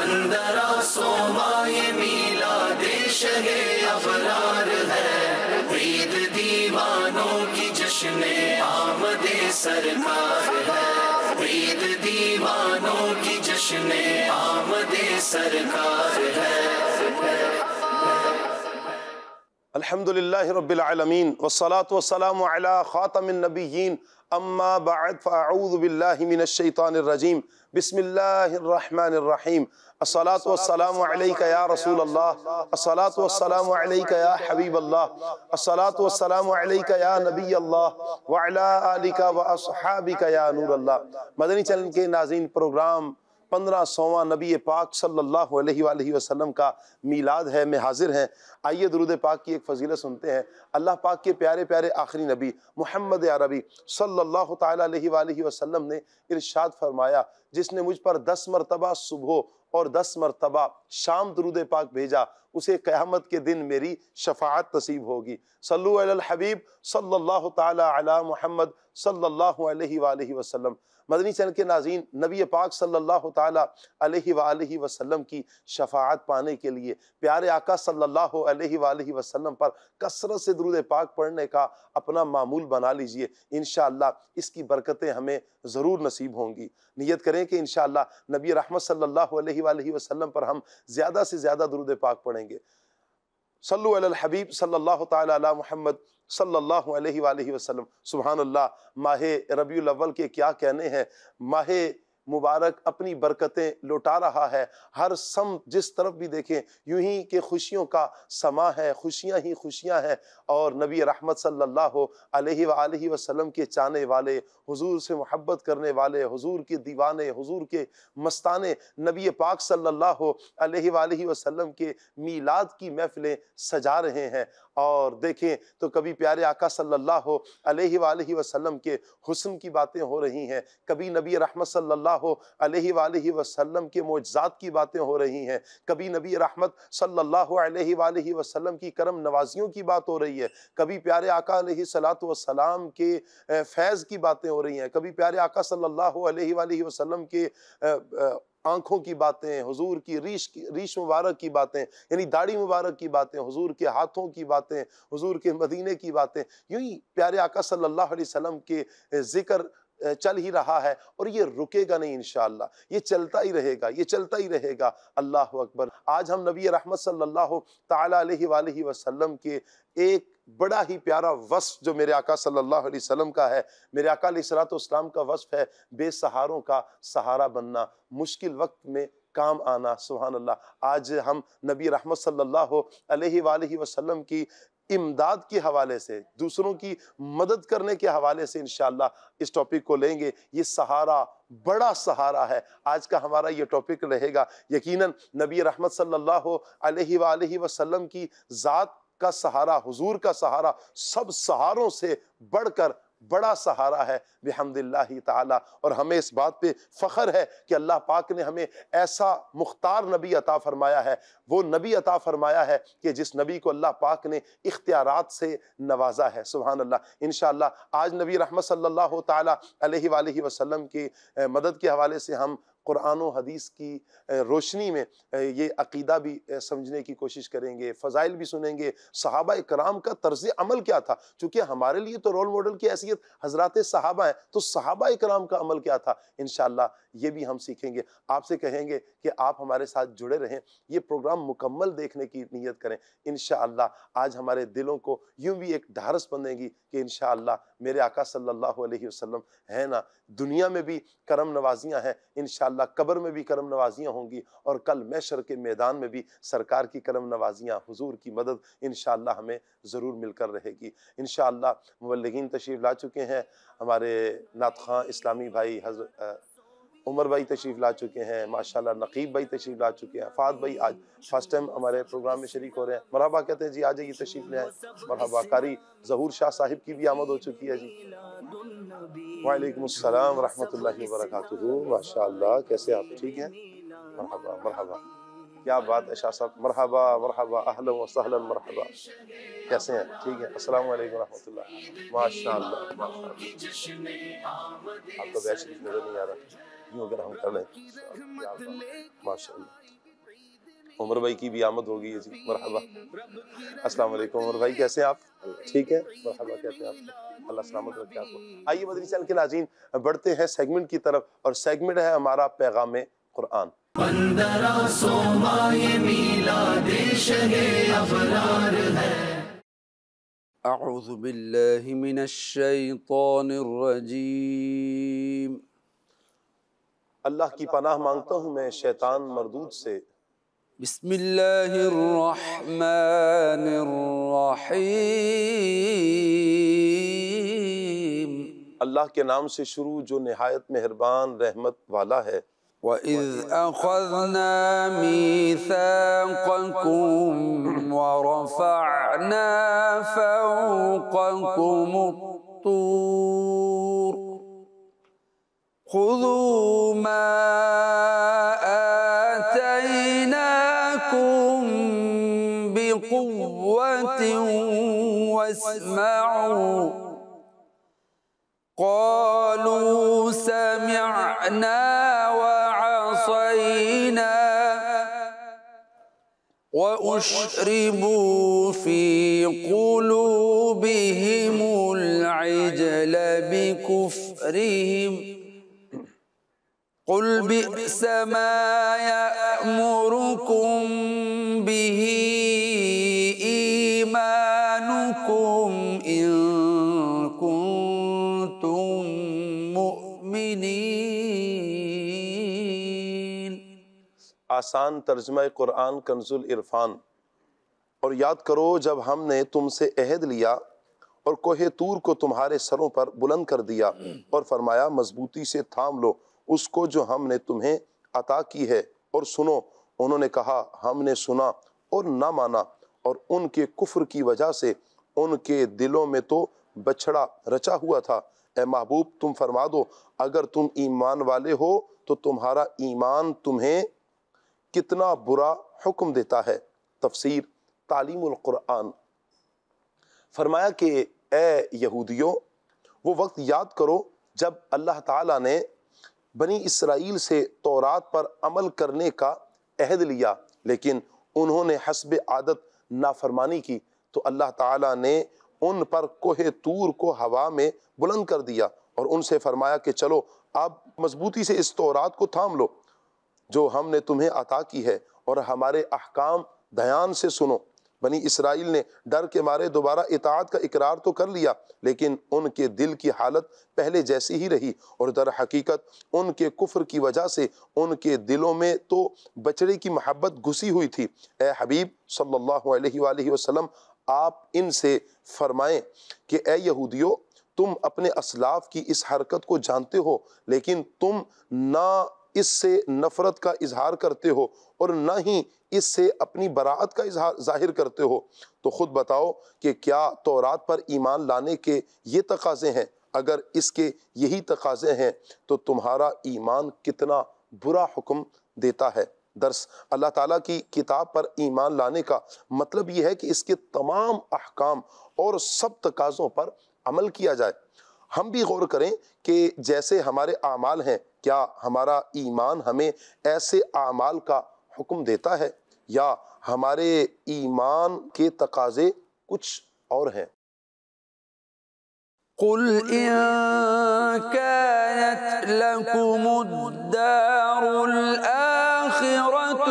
اندر آسواں یہ میلاد شہ ابرار ہے، عید دیوانوں کی جشن آمد سرکار ہے، عید دیوانوں کی جشن آمد سرکار ہے۔ الحمدللہ رب العالمین والصلاة والسلام علی خاتم النبیین، اما بعد فاعوذ باللہ من الشیطان الرجیم، بسم اللہ الرحمن الرحیم۔ الصلاة والسلام علیک یا رسول اللہ، الصلاة والسلام علیک یا حبیب اللہ، الصلاة والسلام علیک یا نبی اللہ، وعلی آلک واصحابک یا نور اللہ۔ مدنی چینل کے ناظرین، پروگرام 1500واں نبی پاک صلی اللہ علیہ وآلہ وسلم کا میلاد ہے میں حاضر ہیں۔ آئیے درود پاک کی ایک فضیلت سنتے ہیں۔ اللہ پاک کے پیارے پیارے آخری نبی محمد عربی صلی اللہ تعالیٰ علیہ وآلہ وسلم نے ارشاد فرمایا، جس نے مجھ پر 10 مرتبہ صبح اور 10 مرتبہ شام درود پاک بھیجا، اسے قیامت کے دن میری شفاعت نصیب ہوگی۔ صلو علی الحبیب صلی اللہ تعالیٰ علی محمد صلی اللہ علیہ وآلہ وسلم۔ مدنی چینل کے ناظرین، نبی پاک صلی اللہ تعالیٰ علیہ وآلہ وسلم کی شفاعت پانے کے لیے پیارے آقا صلی اللہ علیہ وآلہ وسلم پر کثرت سے درود پاک پڑھنے کا اپنا معمول بنا لیجئے۔ انشاءاللہ اس کی برکتیں ہمیں ضرور نصیب ہوں گی۔ نیت کریں کہ انشاءاللہ نبی رحمت صلی اللہ علیہ وآلہ وسلم پر ہم زیادہ سے زیادہ درود پاک پڑھیں گے۔ صلو علی الحبیب صلی اللہ تعالیٰ علی محمد صلی اللہ علیہ وآلہ وسلم۔ سبحان اللہ، ماہ ربیع الاول کے کیا کہنے ہیں۔ ماہ مبارک اپنی برکتیں لوٹا رہا ہے، ہر سمت جس طرف بھی دیکھیں یوں ہی کہ خوشیوں کا سما ہے، خوشیاں ہی خوشیاں ہیں، اور نبی رحمت صلی اللہ علیہ وآلہ وسلم کے چاہنے والے، حضور سے محبت کرنے والے، حضور کے دیوانے، حضور کے مستانے، نبی پاک صلی اللہ علیہ وآلہ وسلم کے میلاد کی محفلیں سجا رہے ہیں۔ اور دیکھیں تو کبھی پیارے آقا صلی اللہ علیہ وآلہ وسلم کے حسن کی باتیں ہو رہی ہیں، کبھی نبی رحمت صلی اللہ علیہ وآلہ وسلم کے معجزات کی باتیں ہو رہی ہیں، کبھی نبی رحمت صلی اللہ علیہ وآلہ وسلم کی کرم نوازیوں کی بات ہو رہی ہے، کبھی پیارے آقا علیہ السلام کے فیض کی باتیں ہو رہی ہیں، کبھی پیارے آقا صلی اللہ علیہ وآلہ وسلم کے آنکھوں کی باتیں، حضور کی ریش مبارک کی باتیں، یعنی داڑھی مبارک کی باتیں، حضور کے ہاتھوں کی باتیں، حضور کے مدینے کی باتیں، یوں ہی پیارے آقا صلی اللہ علیہ وسلم کے ذکر چل ہی رہا ہے، اور یہ رکے گا نہیں انشاءاللہ، یہ چلتا ہی رہے گا، یہ چلتا ہی رہے گا۔ اللہ اکبر۔ آج ہم نبی رحمت صلی اللہ تعالیٰ علیہ وآلہ وسلم کے ایک بڑا ہی پیارا وصف جو میرے آقا صلی اللہ علیہ وسلم کا ہے، میرے آقا علیہ السلام کا وصف ہے بے سہاروں کا سہارا بننا، مشکل وقت میں کام آنا۔ سبحان اللہ۔ آج ہم نبی رحمت صلی اللہ علیہ وآلہ وسلم کی امداد کے حوالے سے، دوسروں کی مدد کرنے کے حوالے سے انشاءاللہ اس ٹاپک کو لیں گے۔ یہ سہارا بڑا سہارا ہے، آج کا ہمارا یہ ٹاپک رہے گا۔ یقیناً نبی رحمت صلی اللہ علیہ وآلہ وسلم کی ذات کا سہارا، حضور کا سہارا سب سہاروں سے بڑھ کر بڑا سہارا ہے بحمد اللہ تعالی، اور ہمیں اس بات پہ فخر ہے کہ اللہ پاک نے ہمیں ایسا مختار نبی عطا فرمایا ہے، وہ نبی عطا فرمایا ہے کہ جس نبی کو اللہ پاک نے اختیارات سے نوازا ہے۔ سبحان اللہ۔ انشاءاللہ آج نبی رحمت صلی اللہ تعالی علیہ وآلہ وسلم کی مدد کے حوالے سے ہم قرآن و حدیث کی روشنی میں یہ عقیدہ بھی سمجھنے کی کوشش کریں گے، فضائل بھی سنیں گے، صحابہ اکرام کا طرز عمل کیا تھا، چونکہ ہمارے لیے تو رول ماڈل کی حیثیت حضرات صحابہ ہیں، تو صحابہ اکرام کا عمل کیا تھا، انشاءاللہ یہ بھی ہم سیکھیں گے۔ آپ سے کہیں گے کہ آپ ہمارے ساتھ جڑے رہیں، یہ پروگرام مکمل دیکھنے کی نیت کریں۔ انشاءاللہ آج ہمارے دلوں کو یوں بھی ایک ڈھارس بندھے گی کہ انشاءاللہ میرے آقا صلی اللہ علیہ وسلم ہے نا، دنیا میں بھی کرم نوازیاں ہیں، انشاءاللہ قبر میں بھی کرم نوازیاں ہوں گی، اور کل محشر کے میدان میں بھی سرکار کی کرم نوازیاں، حضور کی مدد انشاءاللہ ہمیں ضرور مل کر رہے گی۔ انشاءاللہ مبلغین تشریف لا چکے ہیں، ہمارے نعت خواں اسلامی بھائی حضرت عمر بھائی تشریف لا چکے ہیں، ماشاءاللہ نقیب بھائی تشریف لا چکے ہیں، فہد بھائی آج فرسٹ ٹائم ہمارے پروگرام میں شریک ہو رہے ہیں، مرحبا کہتے ہیں جی، آ جائیے تشریف لے آئیں، مرحبا۔ قاری ظہور شاہ صاحب کی بھی آمد ہو چکی ہے جی۔ وعلیکم السلام ورحمۃ اللہ وبرکاتہ، ماشاءاللہ، کیسے آپ ٹھیک ہیں؟ مرحبا مرحبا، کیا بات ہے شاہ صاحب، مرحبا مرحبا، اہلا و سہلا، مرحبا، کیسے ہیں؟ ٹھیک ہے، السلام علیکم ورحمۃ اللہ، ماشاءاللہ۔ آپ کا بیچ نظر نہیں آ رہا، یوں اگر ہم کر لیں، ماشاءاللہ۔ عمر بھائی کی بھی آمد ہو گئی ہے جی، مرحبا۔ السلام علیکم عمر بھائی، کیسے ہیں آپ؟ ٹھیک ہے، مرحبا کہتے ہیں آپ، اللہ سلامت رکھے آپ کو۔ آئیے مدنی چینل کے ناظرین بڑھتے ہیں سیگمنٹ کی طرف، اور سیگمنٹ ہے ہمارا پیغام قرآن۔ 1500 ماہ میلاد شہ ابرار ہے۔ اعوذ باللہ من الشیطان الرجیم۔ اللہ کی پناہ مانگتا ہوں میں شیطان مردود سے۔ بسم اللہ الرحمن الرحیم۔ اللہ کے نام سے شروع جو نہایت مہربان رحمت والا ہے۔ وَإِذْ أَخَذْنَا مِيثَاقَكُمْ وَرَفَعْنَا فَوْقَكُمُ الطُّورَ خُذُوا مَا آتَيْنَاكُمْ بِقُوَّةٍ وَاسْمَعُوا قَالُوا سَمِعْنَا وَعَصَيْنَا وَأُشْرِبُوا فِي قُلُوبِهِمُ الْعِجْلَ بِكُفْرِهِمْ قُلْ بِئْسَ مَا يَأْمُرُكُمْ بِهِ إِيمَانُكُمْ إِن كُنتُم مُّؤْمِنِينَ۔ آسان ترجمہ قرآن کنز العرفان۔ اور یاد کرو جب ہم نے تم سے عہد لیا اور کوہ طور کو تمہارے سروں پر بلند کر دیا، اور فرمایا مضبوطی سے تھام لو اس کو جو ہم نے تمہیں عطا کی ہے، اور سنو۔ انہوں نے کہا ہم نے سنا اور نہ مانا، اور ان کے کفر کی وجہ سے ان کے دلوں میں تو بچھڑا رچا ہوا تھا۔ اے محبوب تم فرما دو اگر تم ایمان والے ہو تو تمہارا ایمان تمہیں کتنا برا حکم دیتا ہے۔ تفسیر تعلیم القرآن۔ فرمایا کہ اے یہودیوں، وہ وقت یاد کرو جب اللہ تعالیٰ نے بنی اسرائیل سے تورات پر عمل کرنے کا عہد لیا، لیکن انہوں نے حسب عادت نافرمانی کی، تو اللہ تعالیٰ نے ان پر کوہ طور کو ہوا میں بلند کر دیا، اور ان سے فرمایا کہ چلو اب مضبوطی سے اس تورات کو تھام لو جو ہم نے تمہیں عطا کی ہے، اور ہمارے احکام دھیان سے سنو۔ بنی اسرائیل نے ڈر کے مارے دوبارہ اطاعت کا اقرار تو کر لیا، لیکن ان کے دل کی حالت پہلے جیسی ہی رہی، اور در حقیقت ان کے کفر کی وجہ سے ان کے دلوں میں تو بچڑے کی محبت گھسی ہوئی تھی۔ اے حبیب صلی اللہ علیہ وآلہ وسلم، آپ ان سے فرمائیں کہ اے یہودیو، تم اپنے اسلاف کی اس حرکت کو جانتے ہو، لیکن تم نہ اس سے نفرت کا اظہار کرتے ہو اور نہ ہی اس سے اپنی براءت کا ظاہر کرتے ہو، تو خود بتاؤ کہ کیا تورات پر ایمان لانے کے یہ تقاضے ہیں؟ اگر اس کے یہی تقاضے ہیں تو تمہارا ایمان کتنا برا حکم دیتا ہے۔ درس: اللہ تعالیٰ کی کتاب پر ایمان لانے کا مطلب یہ ہے کہ اس کے تمام احکام اور سب تقاضوں پر عمل کیا جائے۔ ہم بھی غور کریں کہ جیسے ہمارے اعمال ہیں، کیا ہمارا ایمان ہمیں ایسے اعمال کا حکم دیتا ہے، یا ہمارے ایمان کے تقاضے کچھ اور ہیں؟ قُلْ إِن كَانَتْ لَكُمُ الدَّارُ الْآخِرَةُ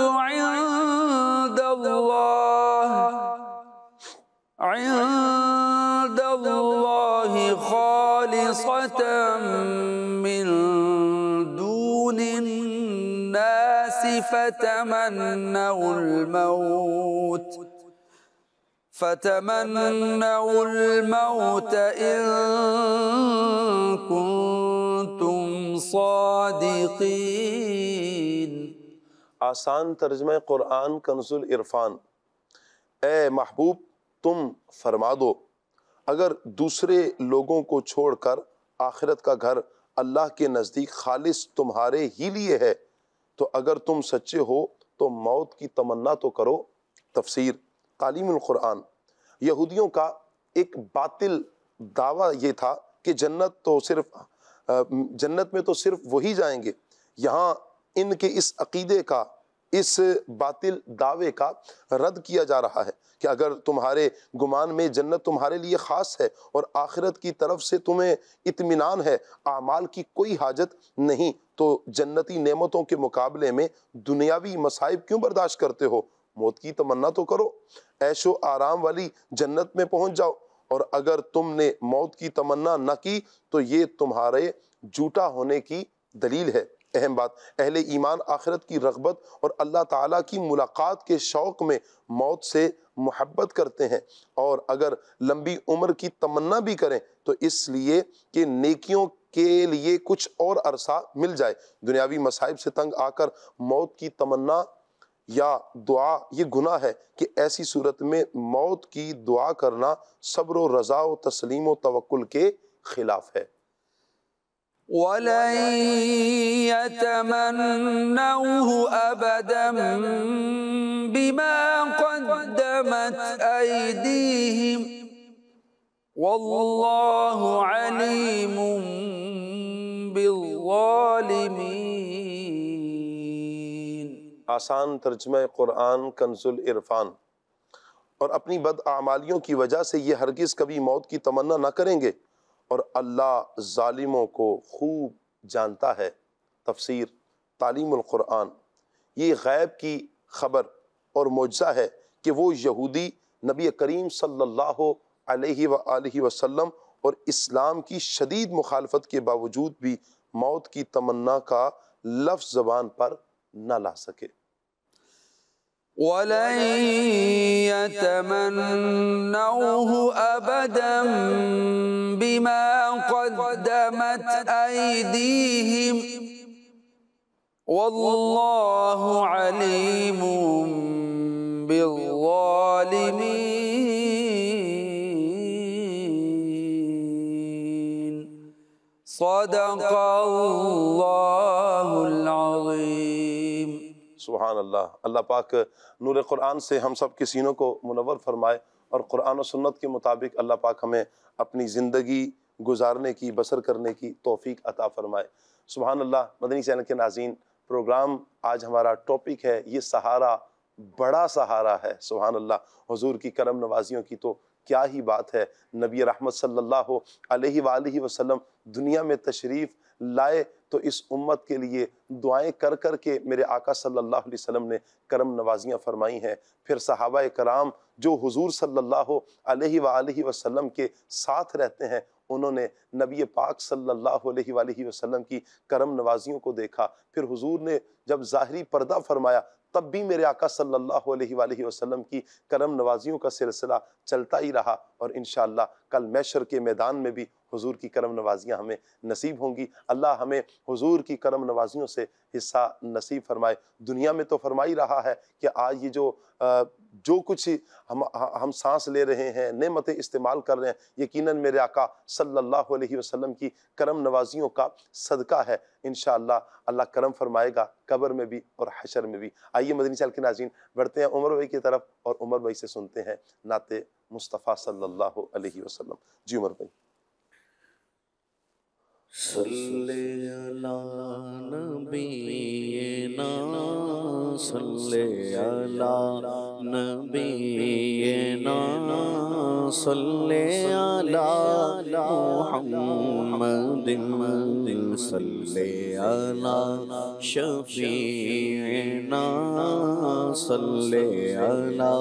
عِندَ اللَّهِ خَالِصَةً مِّن دُونِ النَّاسِ فَتَمَنَّوُا الْمَوْتَ إِن كُنتُمْ صَادِقِينَ۔ آسان ترجمہ قرآن کنز العرفان۔ اے محبوب تم فرما دو اگر دوسرے لوگوں کو چھوڑ کر آخرت کا گھر اللہ کے نزدیک خالص تمہارے ہی لیے ہے، تو اگر تم سچے ہو تو موت کی تمنا تو کرو۔ تفسیر تعلیم القرآن۔ یہودیوں کا ایک باطل دعویٰ یہ تھا کہ جنت میں تو صرف وہی جائیں گے۔ یہاں ان کے اس عقیدے کا اس باطل دعوے کا رد کیا جا رہا ہے کہ اگر تمہارے گمان میں جنت تمہارے لیے خاص ہے اور آخرت کی طرف سے تمہیں اطمینان ہے، اعمال کی کوئی حاجت نہیں، تو جنتی نعمتوں کے مقابلے میں دنیاوی مصائب کیوں برداشت کرتے ہو؟ موت کی تمنا تو کرو، عیش و آرام والی جنت میں پہنچ جاؤ، اور اگر تم نے موت کی تمنا نہ کی تو یہ تمہارے جھوٹا ہونے کی دلیل ہے۔ اہم بات، اہل ایمان آخرت کی رغبت اور اللہ تعالیٰ کی ملاقات کے شوق میں موت سے محبت کرتے ہیں، اور اگر لمبی عمر کی تمنا بھی کریں تو اس لیے کہ نیکیوں کے لیے کچھ اور عرصہ مل جائے۔ دنیاوی مصائب سے تنگ آ کر موت کی تمنا یا دعا یہ گناہ ہے کہ ایسی صورت میں موت کی دعا کرنا صبر و رضا و تسلیم و توکل کے خلاف ہے۔ وَلَن يَتَمَنَّوْهُ أَبَدًا بِمَا قَدَّمَتْ أَيْدِيهِمْ وَاللَّهُ عَلِيمٌ بِالظَّالِمِينَ۔ آسان ترجمہ قرآن کنز العرفان۔ اور اپنی بداعمالیوں کی وجہ سے یہ ہرگز کبھی موت کی تمنا نہ کریں گے، اور اللہ ظالموں کو خوب جانتا ہے۔ تفسیر تعلیم القرآن۔ یہ غیب کی خبر اور معجزہ ہے کہ وہ یہودی نبی کریم صلی اللہ علیہ وآلہ وسلم اور اسلام کی شدید مخالفت کے باوجود بھی موت کی تمنا کا لفظ زبان پر نہ لا سکے۔ وَلَن يَتَمَنَّوْهُ أَبَدًا بِمَا قَدَّمَتْ أَيْدِيهِمْ وَاللَّهُ عَلِيمٌ بِالظَّالِمِينَ۔ صدق اللہ العظیم۔ سبحان اللہ۔ اللہ پاک نور قرآن سے ہم سب کے سینوں کو منور فرمائے، اور قرآن و سنت کے مطابق اللہ پاک ہمیں اپنی زندگی گزارنے کی، بسر کرنے کی توفیق عطا فرمائے۔ سبحان اللہ۔ مدنی چینل کے ناظرین، پروگرام آج ہمارا ٹاپک ہے یہ سہارا بڑا سہارا ہے۔ سبحان اللہ۔ حضور کی کرم نوازیوں کی تو کیا ہی بات ہے۔ نبی رحمت صلی اللہ علیہ وآلہ وسلم دنیا میں تشریف لائے تو اس امت کے لیے دعائیں کر کر کے میرے آقا صلی اللہ علیہ وسلم نے کرم نوازیاں فرمائی ہیں۔ پھر صحابہ کرام جو حضور صلی اللہ علیہ وآلہ وسلم کے ساتھ رہتے ہیں، انہوں نے نبی پاک صلی اللہ علیہ وآلہ وسلم کی کرم نوازیوں کو دیکھا۔ پھر حضور نے جب ظاہری پردہ فرمایا تب بھی میرے آقا صلی اللہ علیہ وآلہ وسلم کی کرم نوازیوں کا سلسلہ چلتا ہی رہا، اور انشاءاللہ کل محشر کے میدان میں بھی حضور کی کرم نوازیاں ہمیں نصیب ہوں گی۔ اللہ ہمیں حضور کی کرم نوازیوں سے حصہ نصیب فرمائے۔ دنیا میں تو فرما ہی رہا ہے کہ آج یہ جو کچھ ہم سانس لے رہے ہیں، نعمتیں استعمال کر رہے ہیں، یقیناً میرے آقا صلی اللہ علیہ وسلم کی کرم نوازیوں کا صدقہ ہے۔ انشاءاللہ اللہ کرم فرمائے گا قبر میں بھی اور حشر میں بھی۔ آئیے مدنی چینل کے ناظرین بڑھتے ہیں عمر بھائی کی طرف، اور عمر بھائی سے سنتے ہیں نعت مصطفیٰ صلی اللہ علیہ وسلم۔ جی عمر بھائی۔ صلی علی نبینا، صلی علی نبینا، صلی علی محمد، صلی علی شفیعنا، صلی علی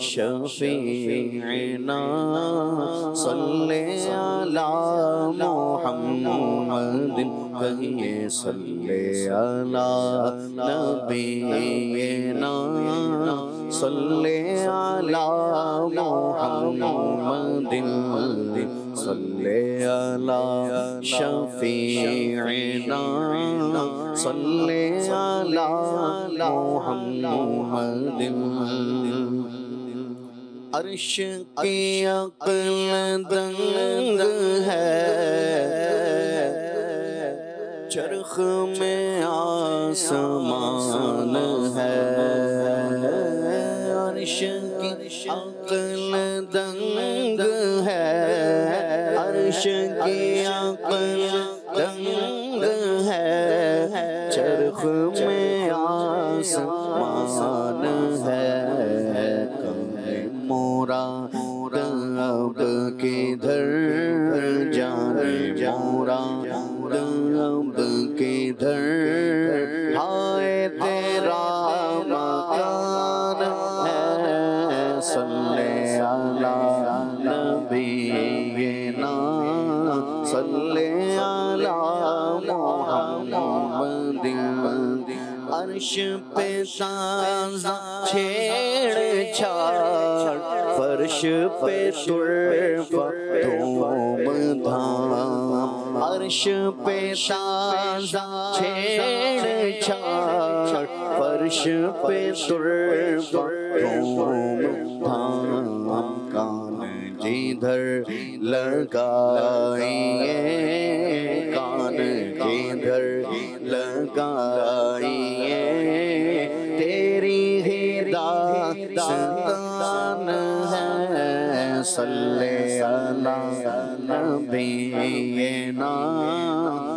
شفیعنا، صلی علی محمد، کہیے صلی علی نبینا، صلی علی محمد، صلی علی شفیعنا، صلی علی محمد۔ عرش کی عقل دنگ ہے، چرخ میں آسمان ہے، عرش کی عقل دنگ ہے، عرش کی عقل دنگ ہے، چرخ میں آسمان عرش پہ تازہ چھیڑ چھاڑ فرش پہ طرف دھوم دھام عرش پہ تازہ چھیڑ چھاڑ فرش پہ طرف دھوم دھام کان جدھر لگائیے کان جدھر لگائیے تیری ہی داستان ہے صلی علی نبینا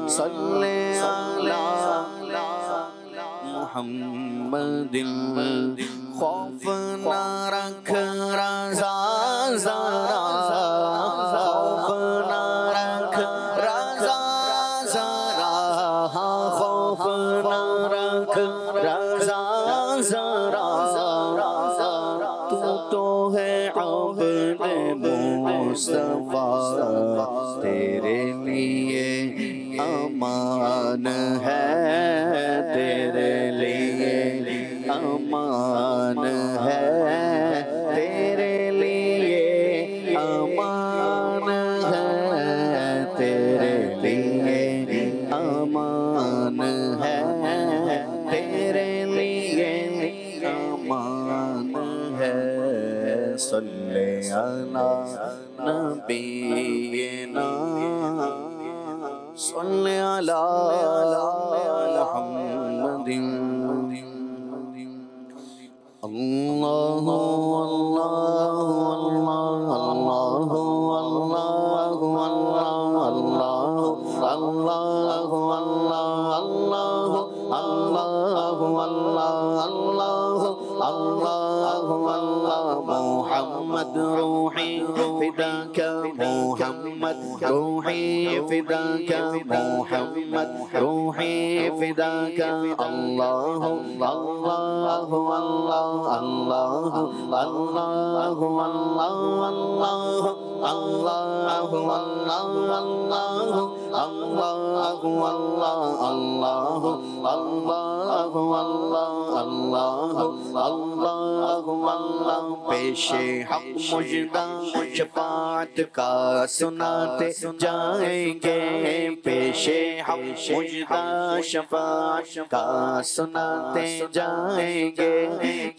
صلی علی محمد خوف نہ رکھ رضا ذرا خوف نہ رکھ رضا ذرا خوف نہ رکھ رضا ذرا تو ہے عبد مصطفیٰ تیرے لیے امان ہے تیرے لیے امان ہے تیرے لیے امان ہے تیرے لیے امان ہے تیرے لیے امان ہے صلی علی نبینا صلی علی محمد اللہ محمد روحی فداک محمد روحی فداک محمد روحی فداک اللہ اللہ اللہ اللہ اللہ اللہ پیش حق مجدہ شفاعت کا سناتے جائیں گے پیش حق مجدہ شفاعت کا سناتے جائیں گے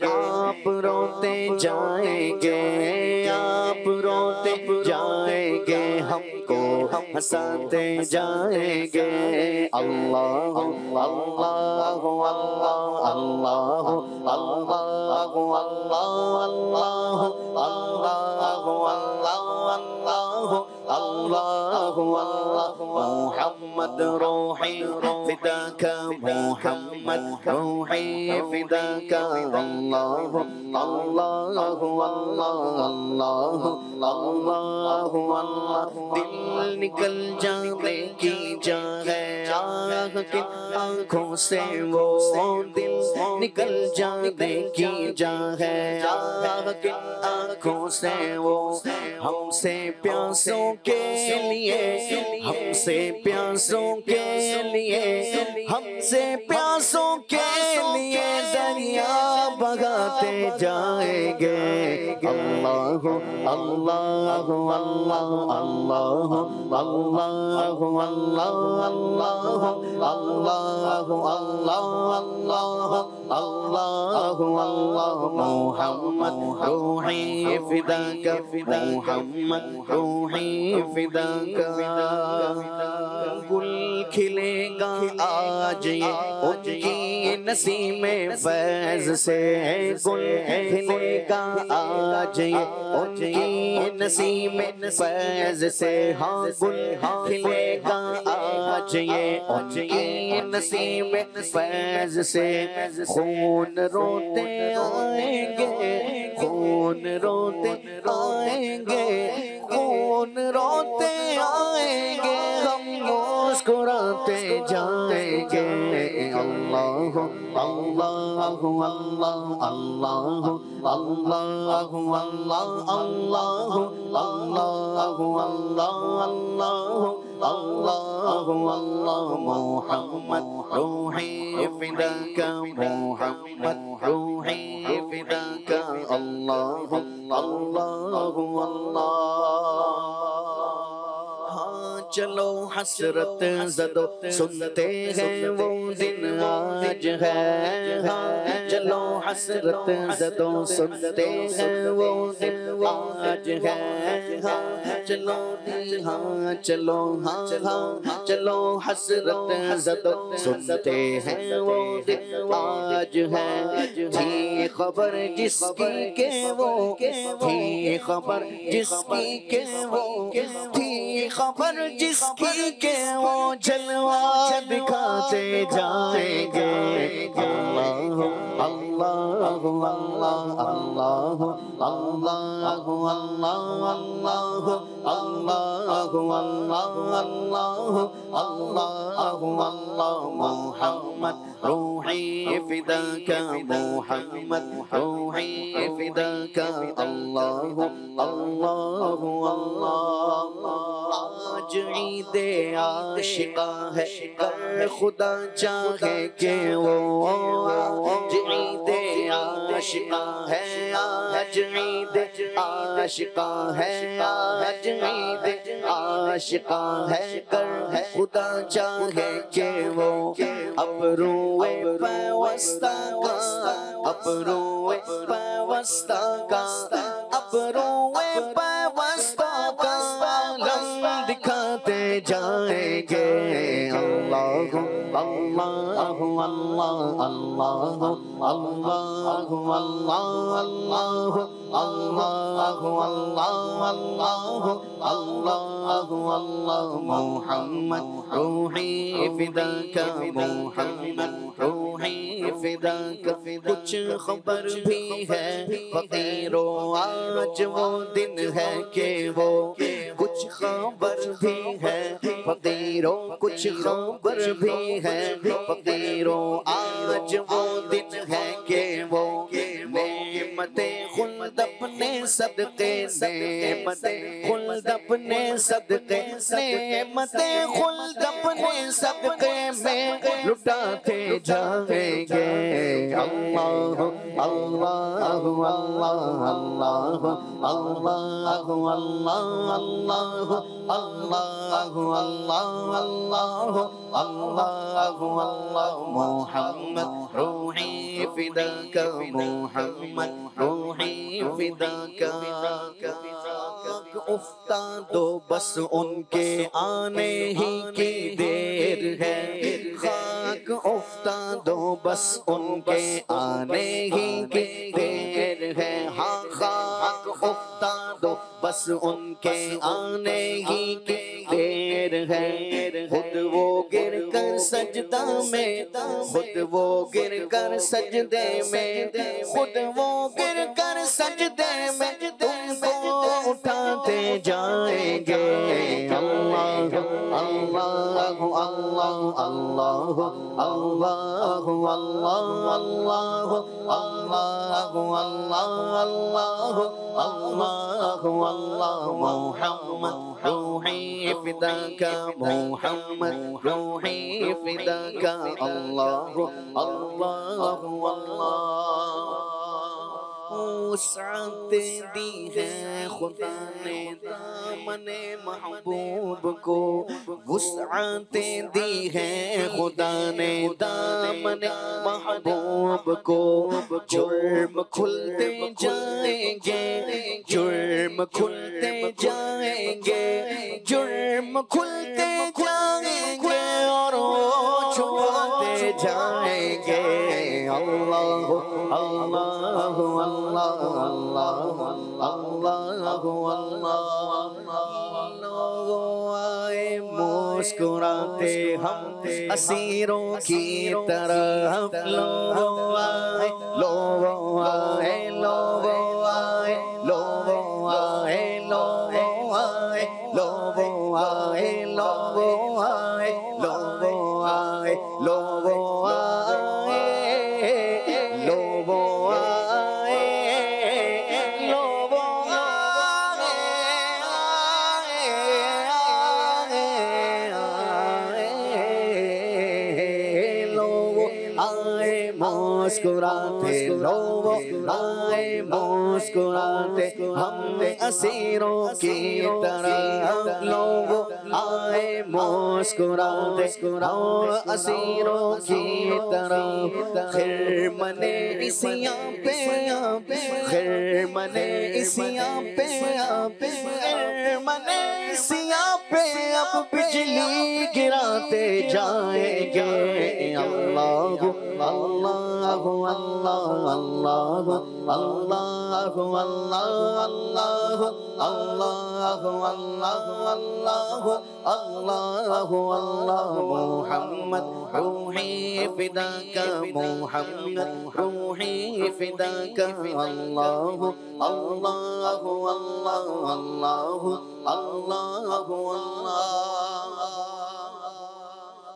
آپ روتے جائیں گے آپ روتے جائیں گے ہم کو ہنساتے جائیں گے اللہ اللہ اللہ اللہ اللہ اللہ محمد روحی فداک محمد روحی فداک اللہ اللہ اللہ دل نکل جانے کی جگہ آہ کن آنکھوں سے وہ دل نکل جانے کی جگہ آہ کن آنکھوں سے وہ ہم سے پیاسوں کے لیے ہم سے پیاسوں کے لیے ہم سے پیاسوں کے لیے دریا بگاتے جائیں گے اللہ اللہ اللہ اللہ اللہ اللہ اللہ اللہ محمد روحی فداک محمد روحی فداک گل کھلے گا آج یہ ان کی نسیم فیض سے گل کھلے گا آج یہ ان کی نسیم فیض سے ہاں گل کھلے گا آج یہ ان کی نسیم فیض سے خون روتے آئیں گے خون روتے آئیں گے خون روتے آئیں گے ہم مسکراتے جائیں گے اللہ اللہ محمد روحی فداک محمد روحی فداک اللہ اللہ اللہ چلو حسرت زدو سنتے ہیں وہ دن آج ہے چلو حسرت زدو سنتے ہیں وہ دن آج ہے چلو ہاں چلو ہاں چلو حسرت زدو سنتے ہیں وہ دن آج ہے تھی خبر جس کی کہ وہ تھی خبر جس کی کہ وہ تھی خبر جس کی کہ وہ جلوہ دکھاتے جائیں گے اللہ اللہ اللہ اللہ اللہ اللہ اللہ اللہ اللہ محمد روحی فداک محمد روحی فداک اللہ اللہ آج عید عاشقہ ہے کر خدا چاہے کہ وہ آج عید عاشقہ ہے آج عید عاشقہ ہے آج عید عاشقہ ہے کر خدا چاہے کہ وہ ابروئے پیوستہ کا ابروئے پیوستہ کا ابروئے پیوستہ کا لم دکھاتے جائیں گے اللہ اللہ اللہ اللہ اللہ اللہ اللہ اللہ اللہ محمد روحی فداک محمد روحی فداک کچھ خبر بھی ہے فقیروں آج وہ دن ہے کہ وہ کچھ خبر بھی ہے فقیروں کچھ خبر بھی ہے فقیروں آج وہ دن ہے کہ وہ نعمت خلد اپنے صدقے نعمت خلد اپنے صدقے نعمت خلد اپنے صدقے میں لٹاتے جائیں گے اللہ اللہ اللہ اللہ اللہ اللہ اللہ اللہ اللہ محمد روحی فداک محمد روحی فداک افتادو بس ان کے آنے ہی کی دیر ہے خاک افتادو بس ان کے آنے ہی کی دیر ہے ہاں خاک افتادو بس ان کے آنے ہی کی دیر ہے خود وہ گر کر سجدہ میں خود وہ گر کر سجدے میں خود وہ گر کر سجدے میں تم کو اٹھاتے جائیں گے اللہ اللہ اللہ اللہ اللہ اللہ اللہ اللہ اللہ محمد روحی فداک محمد روحی فداک اللہ اللہ وسعت دی ہے خدا نے دامن محبوب کو وسعت دی ہے خدا نے دامن محبوب کو جرم کھلتے جائیں گے جرم کھلتے جائیں گے جرم کھلتے جائیں گے اور وہ چھپاتے جائیں گے اللہ اللہ اللہ اللہ لوگوں آئے مسکراتے ہم اسیروں کی طرف لوگوں آئے لوگوں آئے لوگوں آئے لوگوں آئے لوگوں آئے لوگوں آئے لوگوں آئے لوگوں آئے لوگوں آئے آئے مسکراتے ہم اسیروں کی طرح لوگ آئے مسکراتے ہم اسیروں کی طرح خرمن عیسیاں پہ خرمن عیسیاں پہ خرمن عیسیاں پہ اب بجلی گراتے جائیں گے اللہ اللہ اللہ اللہ اللہ اللہ اللہ اللہ اللہ اللہ محمد روحی فداک محمد روحی فداک اللہ اللہ اللہ اللہ اللہ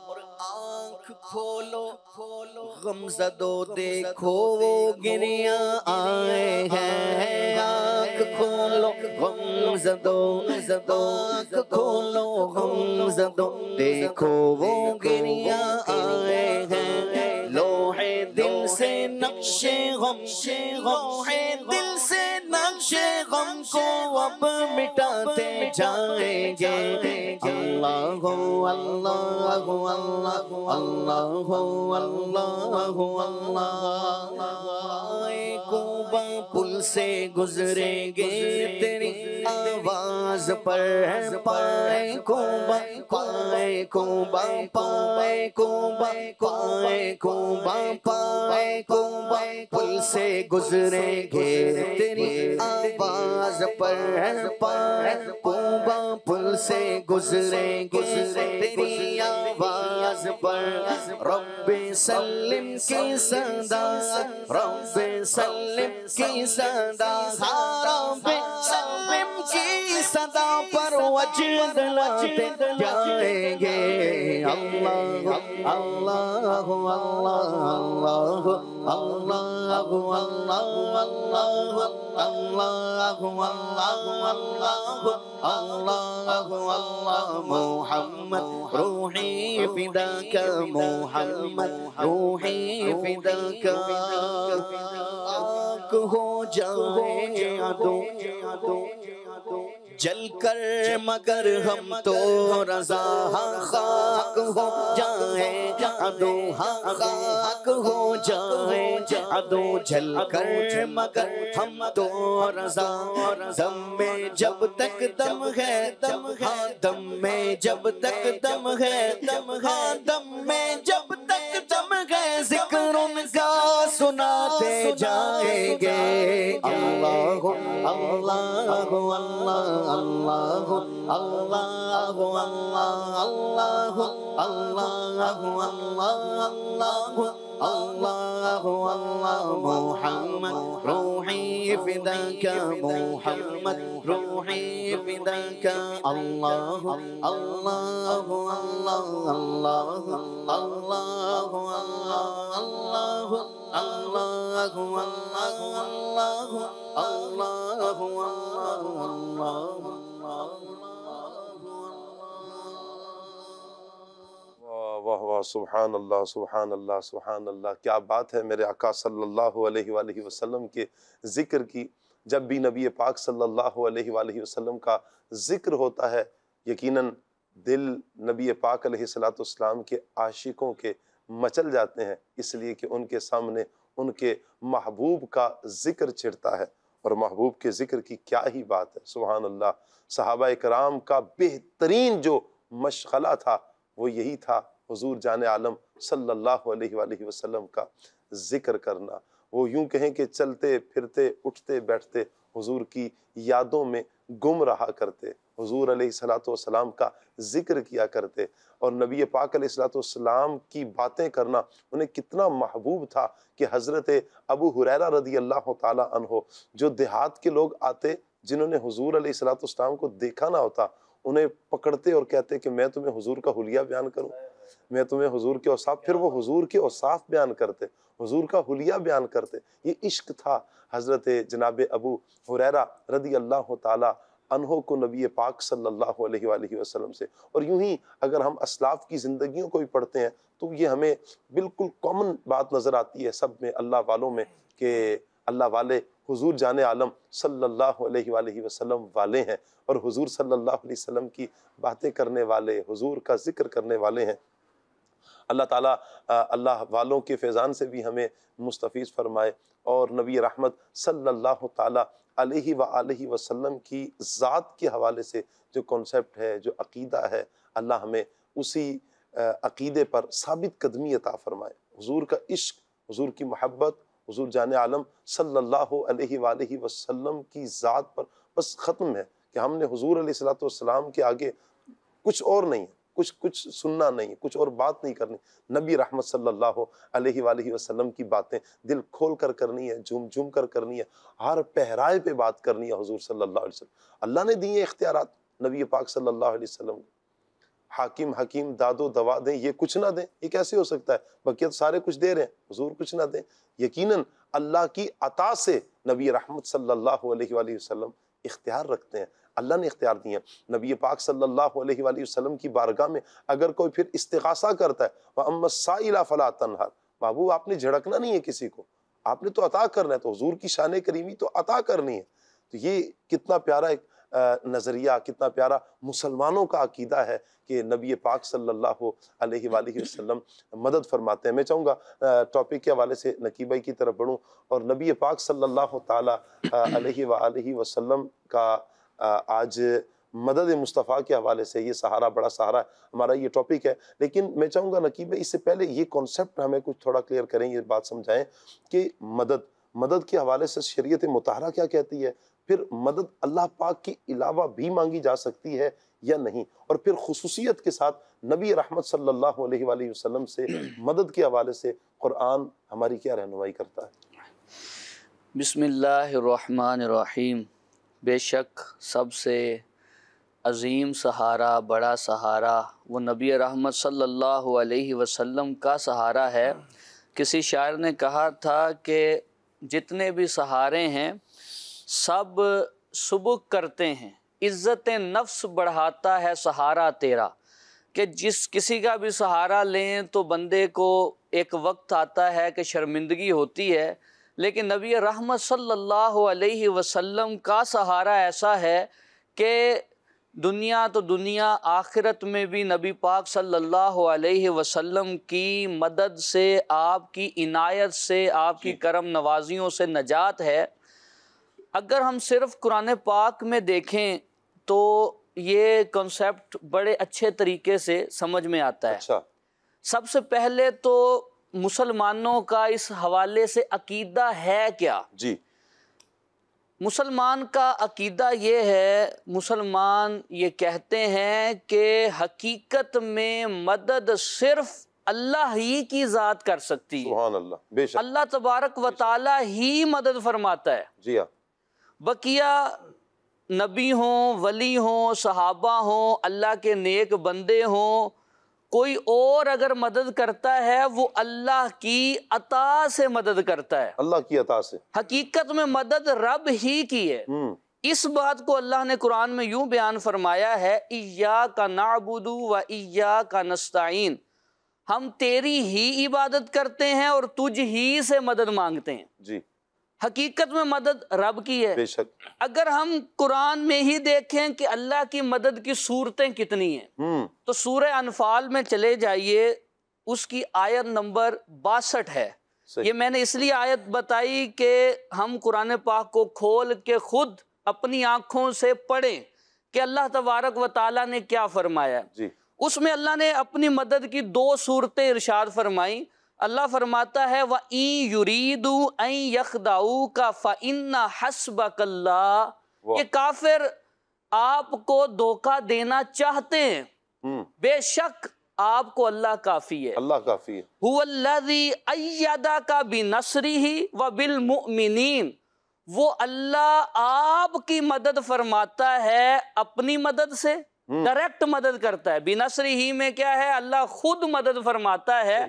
اور آنکھ کھولو غمزدو دیکھو وہ گریاں آئے ہیں آنکھ کھولو غمزدو آنکھ کھولو غمزدو دیکھو وہ گریاں آئے ہیں لوح دل سے نقش غم لوح دل سے نقش غم کو اب مٹاتے جائیں گے اللہ اللہ اللہ اللہ اللہ کوبا پل سے گزریں گے تیری آواز پر پائے کوبا پائے کوبا پائے کوبا پائے کوبا پائے کوبا پل سے گزریں گے تیری آواز پر پائے کوبا پل سے گزریں گے تیری آواز پر رب سلم کی صدا رب سلم کی صدا رب سلم کی صدا پر وجد لاتے جائیں گے اللہ اللہ اللہ اللہ اللہ اللہ اللہ اللہ محمد روحی فداک محمد روحی فداک آنکھ ہو جائے عدو جل کر مگر ہم تو رضا خاک ہو جائیں عدو خاک ہو جائیں عدو جل کر مگر ہم تو رضا دم میں جب تک دم ہے دم میں جب تک دم ہے دم میں جب تک دم ہے ذکر ان کا سناتے جائیں گے اللہ اللہ اللہ اللہ اللہ اللہ اللہ اللہ اللہ محمد روحی فداک محمد روحی فداک اللہ اللہ اللہ اللہ اللہ اللہ اللہ اللہ واہ واہ سبحان اللہ سبحان اللہ سبحان اللہ، کیا بات ہے میرے آقا صلی اللہ علیہ وآلہ وسلم کے ذکر کی۔ جب بھی نبی پاک صلی اللہ علیہ وآلہ وسلم کا ذکر ہوتا ہے یقیناً دل نبی پاک علیہ السلام کے عاشقوں کے مچل جاتے ہیں، اس لیے کہ ان کے سامنے ان کے محبوب کا ذکر چھڑتا ہے، اور محبوب کے ذکر کی کیا ہی بات ہے، سبحان اللہ۔ صحابہ کرام کا بہترین جو مشغلہ تھا وہ یہی تھا حضور جان عالم صلی اللہ علیہ وآلہ وسلم کا ذکر کرنا۔ وہ یوں کہیں کہ چلتے پھرتے اٹھتے بیٹھتے حضور کی یادوں میں گم رہا کرتے، حضور علیہ السلام کا ذکر کیا کرتے، اور نبی پاک علیہ السلام کی باتیں کرنا انہیں کتنا محبوب تھا کہ حضرت ابو ہریرہ رضی اللہ تعالیٰ عنہ جو دیہات کے لوگ آتے جنہوں نے حضور علیہ السلام کو دیکھا نہ ہوتا، انہیں پکڑتے اور کہتے کہ میں تمہیں حضور کا حلیہ بیان کروں، میں تمہیں حضور کے اوصاف، پھر وہ حضور کے اوصاف بیان کرتے، حضور کا حلیہ بیان کرتے۔ یہ عشق تھا حضرت جناب ابو ہریرہ رضی اللہ تعالی عنہ کو نبی پاک صلی اللہ علیہ وآلہ وسلم سے. اور یوں ہی اگر ہم اسلاف کی زندگیوں کو بھی پڑھتے ہیں تو یہ ہمیں بالکل کامن بات نظر آتی ہے سب میں، اللہ والوں میں، کہ اللہ والے حضور جان عالم صلی اللہ علیہ وآلہ وسلم والے ہیں، اور حضور صلی اللہ علیہ وسلم کی باتیں کرنے والے، حضور کا ذکر کرنے والے ہیں. اللہ تعالیٰ اللہ والوں کے فیضان سے بھی ہمیں مستفیض فرمائے، اور نبی رحمت صلی اللہ تعالیٰ علیہ وآلہ وسلم کی ذات کے حوالے سے جو کانسیپٹ ہے، جو عقیدہ ہے، اللہ ہمیں اسی عقیدے پر ثابت قدمی عطا فرمائے. حضور کا عشق، حضور کی محبت، حضور جان عالم صلی اللہ علیہ وآلہ وسلم کی ذات پر بس ختم ہے کہ ہم نے حضور علیہ السلام کے آگے کچھ اور نہیں ہے، کچھ سننا نہیں، کچھ اور بات نہیں کرنی. نبی رحمت صلی اللہ علیہ وآلہ وسلم کی باتیں دل کھول کر کرنی ہے، جھوم جھوم کر کرنی ہے، ہر پہرائے پہ بات کرنی ہے حضور صلی اللہ علیہ وسلم. اللہ نے دیے اختیارات نبی پاک صلی اللہ علیہ وسلم. حاکم حکیم داد و دوا دیں، یہ کچھ نہ دیں، یہ کیسے ہو سکتا ہے؟ بقیت سارے کچھ دے رہے ہیں، حضور کچھ نہ دیں. یقیناً اللہ کی عطا سے نبی رحمت صلی اللہ علیہ وآلہ وسلم اختیار رکھتے ہیں، اللہ نے اختیار دیے ہیں. نبی پاک صلی اللہ علیہ وآلہ وسلم کی بارگاہ میں اگر کوئی پھر استغاثہ کرتا ہے، وَأَمَّا السَّائِلَ فَلَا تَنْهَرْ، محبوب آپ نے جھڑکنا نہیں ہے کسی کو، آپ نے تو عطا کرنا ہے، تو حضور کی شان کریمی تو عطا کرنی ہے. تو یہ کتنا پیارا ایک نظریہ، کتنا پیارا مسلمانوں کا عقیدہ ہے کہ نبی پاک صلی اللہ علیہ وآلہ وسلم مدد فرماتے ہیں. میں چاہوں گا ٹاپک کے حوالے سے نقی بھائی کی طرف بڑھوں، اور نبی پاک صلی اللہ تعالیٰ علیہ وآلہ وسلم کا آج مدد مصطفیٰ کے حوالے سے، یہ سہارا بڑا سہارا ہے، ہمارا یہ ٹاپک ہے. لیکن میں چاہوں گا نقی بھائی اس سے پہلے یہ کانسیپٹ ہمیں کچھ تھوڑا کلیئر کریں، یہ بات سمجھائیں کہ مدد کے حوالے سے شریعت مطہرہ کیا کہتی ہے، پھر مدد اللہ پاک کے علاوہ بھی مانگی جا سکتی ہے یا نہیں، اور پھر خصوصیت کے ساتھ نبی رحمت صلی اللہ علیہ وآلہ وسلم سے مدد کے حوالے سے قرآن ہماری کیا رہنمائی کرتا ہے. بسم اللہ الرحمن الرحیم. بے شک سب سے عظیم سہارا، بڑا سہارا وہ نبی رحمت صلی اللہ علیہ وسلم کا سہارا ہے. کسی شاعر نے کہا تھا کہ جتنے بھی سہارے ہیں سب سبک کرتے ہیں، عزت نفس بڑھاتا ہے سہارا تیرا. کہ کسی کا بھی سہارا لیں تو بندے کو ایک وقت آتا ہے کہ شرمندگی ہوتی ہے، لیکن نبی رحمت صلی اللہ علیہ وسلم کا سہارا ایسا ہے کہ دنیا تو دنیا، آخرت میں بھی نبی پاک صلی اللہ علیہ وسلم کی مدد سے، آپ کی عنایت سے، آپ کی کرم نوازیوں سے نجات ہے. اگر ہم صرف قرآن پاک میں دیکھیں تو یہ کنسیپٹ بڑے اچھے طریقے سے سمجھ میں آتا ہے. اچھا، سب سے پہلے تو مسلمانوں کا اس حوالے سے عقیدہ ہے کیا؟ جی، مسلمان کا عقیدہ یہ ہے، مسلمان یہ کہتے ہیں کہ حقیقت میں مدد صرف اللہ ہی کی ذات کر سکتی ہے. سبحان اللہ، بے شک اللہ تبارک و تعالی ہی مدد فرماتا ہے. جی ہاں، بقیہ نبی ہوں، ولی ہوں، صحابہ ہوں، اللہ کے نیک بندے ہوں، کوئی اور اگر مدد کرتا ہے وہ اللہ کی عطا سے مدد کرتا ہے، اللہ کی عطا سے. حقیقت میں مدد رب ہی کی ہے. اس بات کو اللہ نے قرآن میں یوں بیان فرمایا ہے، ایاک نعبد و ایاک نستعین، ہم تیری ہی عبادت کرتے ہیں اور تجھ ہی سے مدد مانگتے ہیں. جی، حقیقت میں مدد رب کی ہے. بے شک. اگر ہم قرآن میں ہی دیکھیں کہ اللہ کی مدد کی صورتیں کتنی ہیں تو سورہ انفال میں چلے جائیے، اس کی آیت نمبر 62 ہے. یہ میں نے اس لیے آیت بتائی کہ ہم قرآن پاک کو کھول کے خود اپنی آنکھوں سے پڑھیں کہ اللہ تبارک و تعالیٰ نے کیا فرمایا. جی، اس میں اللہ نے اپنی مدد کی 2 صورتیں ارشاد فرمائیں. اللہ فرماتا ہے وَإِن يُرِيدُوا أَن يَخْدَعُوكَ فَإِنَّ حَسْبَكَ اللَّهُ. یہ کافر آپ کو دھوکہ دینا چاہتے ہیں، بے شک آپ کو اللہ کافی ہے. اللہ کافی ہے. هُوَ الَّذِي أَيَّدَكَ بِنَصْرِهِ وَبِالْمُؤْمِنِينَ. وہ اللہ آپ کی مدد فرماتا ہے اپنی مدد سے، ڈائریکٹ مدد کرتا ہے. بِنَصْرِهِ میں کیا ہے؟ اللہ خود مدد فرماتا ہے،